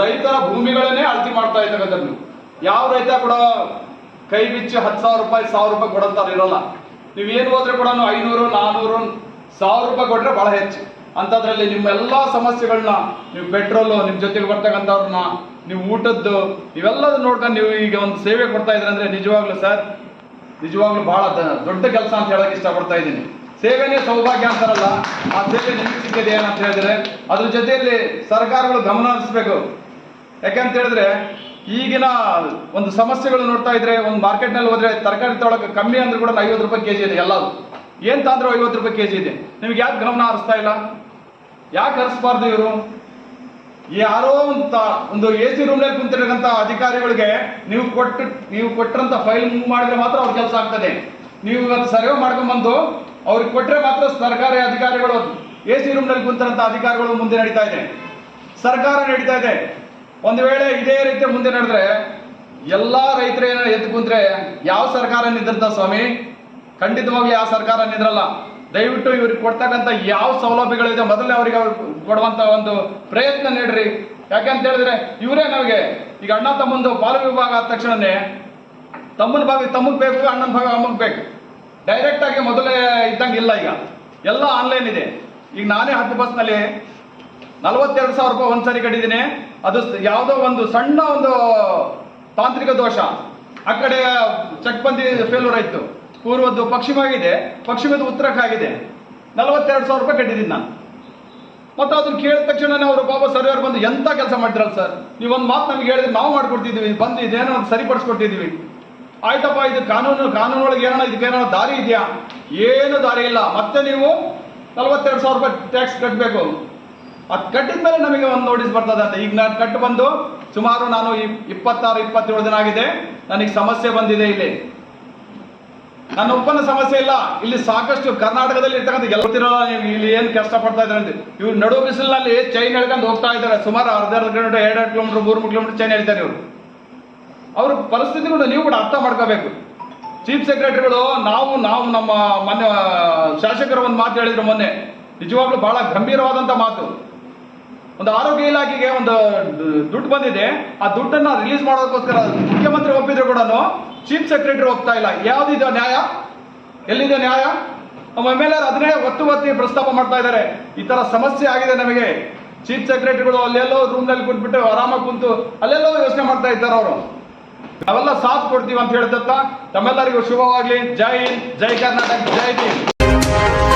ರೈತರ ಭೂಮಿಗಳನ್ನೇ ಅಳತಿ ಮಾಡ್ತಾ ಇರ್ತಕ್ಕಂಥದ್ದು. ಯಾವ ರೈತ ಕೂಡ ಕೈ ಬಿಚ್ಚಿ 10,000 ರೂಪಾಯಿ 1,000 ರೂಪಾಯಿ ಕೊಡಂತಾರ ಇರೋಲ್ಲ. ನೀವೇನು ಹೋದ್ರೆ ಕೂಡ 500, 400, 1,000 ರೂಪಾಯಿ ಕೊಟ್ರೆ ಬಹಳ ಹೆಚ್ಚು. ಅಂತದ್ರಲ್ಲಿ ನಿಮ್ಮ ಎಲ್ಲಾ ಸಮಸ್ಯೆಗಳನ್ನ, ನೀವು ಪೆಟ್ರೋಲು, ನಿಮ್ ಜೊತೆಗೆ ಬರ್ತಕ್ಕಂಥವ್ರನ್ನ, ನೀವು ಊಟದ್ದು, ಇವೆಲ್ಲದ ನೋಡ್ಕೊಂಡು ನೀವು ಈಗ ಒಂದು ಸೇವೆ ಕೊಡ್ತಾ ಇದ್ರಿ ಅಂದ್ರೆ ನಿಜವಾಗ್ಲೂ ಸರ್, ನಿಜವಾಗ್ಲೂ ಬಹಳ ದೊಡ್ಡ ಕೆಲಸ ಅಂತ ಹೇಳಕ್ ಇಷ್ಟಪಡ್ತಾ ಇದ್ದೀನಿ. ಸೇವೆನೇ ಸೌಭಾಗ್ಯ ಅಂತಾರಲ್ಲ, ಆ ಸೇವೆ ನಿಮಗೆ ಸಿಕ್ಕಿದೆ ಏನಂತ ಹೇಳಿದ್ರೆ ಅದ್ರ ಜೊತೆಯಲ್ಲಿ ಸರ್ಕಾರಗಳು ಗಮನ ಹರಿಸ್ಬೇಕು. ಯಾಕಂತ ಹೇಳಿದ್ರೆ ಈಗಿನ ಒಂದು ಸಮಸ್ಯೆಗಳು ನೋಡ್ತಾ ಇದ್ರೆ, ಒಂದು ಮಾರ್ಕೆಟ್ ನಲ್ಲಿ ಹೋದ್ರೆ ತರಕಾರಿ ತೊಗೊಳಕ್ಕೆ ಕಮ್ಮಿ ಅಂದ್ರೆ ಕೂಡ 50 ರೂಪಾಯಿ ಕೆಜಿ ಇದೆ. ಎಲ್ಲದು ಏನ್ ತಂದ್ರು 50 ರೂಪಾಯಿ ಕೆಜಿ ಇದೆ. ನಿಮ್ಗೆ ಯಾಕೆ ಗಮನ ಹರಿಸ್ತಾ ಇಲ್ಲ? ಯಾಕೆ ಹರಿಸ್ಬಾರ್ದು? ಇವರು ಯಾರೋ ಒಂದು AC ರೂಮ್ ನಲ್ಲಿ ಕುಂತಿರತಕ್ಕಂತ ಅಧಿಕಾರಿಗಳಿಗೆ ನೀವು ಕೊಟ್ಟರಂತ ಫೈಲ್ ಮೂವ್ ಮಾಡಿದ್ರೆ ಮಾತ್ರ ಅವ್ರ ಕೆಲಸ ಆಗ್ತದೆ. ನೀವು ಇವತ್ತು ಸರ್ವೆ ಮಾಡ್ಕೊಂಡ್ಬಂದು ಅವ್ರಿಗೆ ಕೊಟ್ರೆ ಮಾತ್ರ ಸರ್ಕಾರಿ ಅಧಿಕಾರಿಗಳು, AC ರೂಮ್ ನಲ್ಲಿ ಕುಂತಿರಂತ ಅಧಿಕಾರಿಗಳು ಮುಂದೆ ನಡೀತಾ ಇದೆ, ಸರ್ಕಾರ ನಡೀತಾ ಇದೆ. ಒಂದು ವೇಳೆ ಇದೇ ರೀತಿ ಮುಂದೆ ನಡೆದ್ರೆ ಎಲ್ಲಾ ರೈತರು ಏನಾರ ಎದ್ದು ಕುಂತ್ರೆ ಯಾವ ಸರ್ಕಾರ ನಿಂದಿರ್ತ ಸ್ವಾಮಿ? ಖಂಡಿತವಾಗ್ಲೂ ಯಾವ ಸರ್ಕಾರ ನಿಂದ್ರಲ್ಲ. ದಯವಿಟ್ಟು ಇವ್ರಿಗೆ ಕೊಡ್ತಕ್ಕಂಥ ಯಾವ ಸೌಲಭ್ಯಗಳಿದೆ ಮೊದಲೇ ಅವರಿಗೆ ಕೊಡುವಂತ ಒಂದು ಪ್ರಯತ್ನ ನೀಡ್ರಿ. ಯಾಕಂತ ಹೇಳಿದ್ರೆ ಇವರೇ ನಮಗೆ ಈಗ ಅಣ್ಣ ತಮ್ಮಂದು ಪಾಲು ವಿಭಾಗ ಆದ ತಕ್ಷಣನೇ ತಮ್ಮನ ಭಾಗ ತಮ್ಮಗ್ ಬೇಕು, ಅಣ್ಣನ ಭಾಗ ಅಮ್ಮಗ್ ಬೇಕು. ಡೈರೆಕ್ಟ್ ಆಗಿ ಮೊದಲೇ ಇದ್ದಂಗೆ ಇಲ್ಲ. ಈಗ ಎಲ್ಲ ಆನ್ಲೈನ್ ಇದೆ. ಈಗ ನಾನೇ 10 ಬಸ್ನಲ್ಲಿ 42,000 ರೂಪಾಯಿ ಒಂದ್ಸರಿ ಕಟ್ಟಿದ್ದೀನಿ. ಅದು ಯಾವುದೋ ಒಂದು ಸಣ್ಣ ಒಂದು ತಾಂತ್ರಿಕ ದೋಷ, ಆ ಕಡೆ ಚಕ್ಬಂದಿ ಫೇಲ್ಯೂರ್ ಆಯ್ತು, ಪೂರ್ವದ್ದು ಪಶ್ಚಿಮಾಗಿದೆ, ಪಶ್ಚಿಮದ ಉತ್ತರಕ್ಕಾಗಿದೆ. 42,000 ರೂಪಾಯಿ ಕಟ್ಟಿದ್ದೀನಿ ನಾನು. ಮತ್ತೆ ಅದನ್ನ ಕೇಳಿದ ತಕ್ಷಣ ಅವರು ಪಾಪ ಸರ್ವೇರ್ ಬಂದು ಎಂತ ಕೆಲಸ ಮಾಡ್ತಿರಲ್ಲ ಸರ್, ನೀವೊಂದು ಮಾತು ನಮ್ಗೆ ಹೇಳಿದ್ರೆ ನಾವು ಮಾಡ್ಕೊಡ್ತಿದ್ವಿ, ಬಂದು ಇದೇನೋ ಒಂದು ಸರಿಪಡಿಸ್ಕೊಟ್ಟಿದ್ವಿ. ಆಯ್ತಪ್ಪ, ಇದು ಕಾನೂನೊಳಗೆ ಏನೋ ಇದಕ್ಕೇನೋ ದಾರಿ ಇದೆಯಾ? ಏನು ದಾರಿ ಇಲ್ಲ. ಮತ್ತೆ ನೀವು 42,000 ರೂಪಾಯಿ ಟ್ಯಾಕ್ಸ್ ಕಟ್ಟಬೇಕು. ಅದು ಕಟ್ಟಿದ ಮೇಲೆ ನಮಗೆ ಒಂದು ನೋಟಿಸ್ ಬರ್ತದೆ ಅಂತ. ಈಗ ನಾನು ಕಟ್ಟು ಬಂದು ಸುಮಾರು ನಾನು 26-27 ದಿನ ಆಗಿದೆ, ನನಗೆ ಸಮಸ್ಯೆ ಬಂದಿದೆ ಇಲ್ಲಿ. ನನ್ನ ಒಪ್ಪನ ಸಮಸ್ಯೆ ಇಲ್ಲ. ಇಲ್ಲಿ ಸಾಕಷ್ಟು ಕರ್ನಾಟಕದಲ್ಲಿ ಇರ್ತಕ್ಕಂಥ ಗೆಲ್ತಿರೋಲ್ಲ. ನೀವು ಇಲ್ಲಿ ಏನು ಕಷ್ಟ ಪಡ್ತಾ ಇದ್ದಾರೆ ಅಂತ. ಇವ್ರು ನಡು ಬಿಸಿಲಿನಲ್ಲಿ ಚೈನ್ ಎಳ್ಕೊಂಡು ಹೋಗ್ತಾ ಇದ್ದಾರೆ. ಸುಮಾರು 1.5 ಕಿಲೋಮೀಟರ್ 2 ಕಿಲೋಮೀಟರ್ 3 ಕಿಲೋಮೀಟರ್ ಚೈನ್ ಎಳಿತಾರೆ ಇವರು. ಅವ್ರ ಪರಿಸ್ಥಿತಿಗಳು ನೀವು ಕೂಡ ಅರ್ಥ ಮಾಡ್ಕೋಬೇಕು. ಚೀಫ್ ಸೆಕ್ರೆಟರಿಗಳು ನಾವು ನಮ್ಮ ಮೊನ್ನೆ ಶಾಸಕರು ಒಂದು ಮಾತು ಹೇಳಿದ್ರು ಮೊನ್ನೆ, ನಿಜವಾಗ್ಲೂ ಬಹಳ ಗಂಭೀರವಾದಂತ ಮಾತು. ಒಂದು ಆರೋಗ್ಯ ಇಲಾಖೆಗೆ ಒಂದು ದುಡ್ಡು ಬಂದಿದೆ, ಆ ದುಡ್ಡನ್ನ ರಿಲೀಸ್ ಮಾಡೋದಕ್ಕೋಸ್ಕರ ಮುಖ್ಯಮಂತ್ರಿ ಒಪ್ಪಿದ್ರು ಕೂಡ ಚೀಫ್ ಸೆಕ್ರೆಟರಿ ಹೋಗ್ತಾ ಇಲ್ಲ. ಯಾವ್ದಿದೆ ನ್ಯಾಯ? ಎಲ್ಲಿದೆ ನ್ಯಾಯ? ನಮ್ಮ MLA ಅದನ್ನೇ ಒತ್ತಿ ಪ್ರಸ್ತಾಪ ಮಾಡ್ತಾ ಇದ್ದಾರೆ. ಈ ತರ ಸಮಸ್ಯೆ ಆಗಿದೆ ನಮಗೆ. ಚೀಫ್ ಸೆಕ್ರೆಟರಿಗಳು ಅಲ್ಲೆಲ್ಲೋ ರೂಮ್ ನಲ್ಲಿ ಕುಂತ್ಬಿಟ್ಟು ಆರಾಮಾಗಿ ಕುಂತು ಅಲ್ಲೆಲ್ಲೋ ಯೋಚನೆ ಮಾಡ್ತಾ ಇದ್ದಾರೆ ಅವರು. ನಾವೆಲ್ಲ ಸಾಥ್ ಕೊಡ್ತೀವಿ ಅಂತ ಹೇಳ್ತಾ ತಮ್ಮೆಲ್ಲರಿಗೂ ಶುಭವಾಗ್ಲಿ. ಜೈ ಹಿಂದ್, ಜೈ ಕರ್ನಾಟಕ, ಜೈ ಭೀಮ್.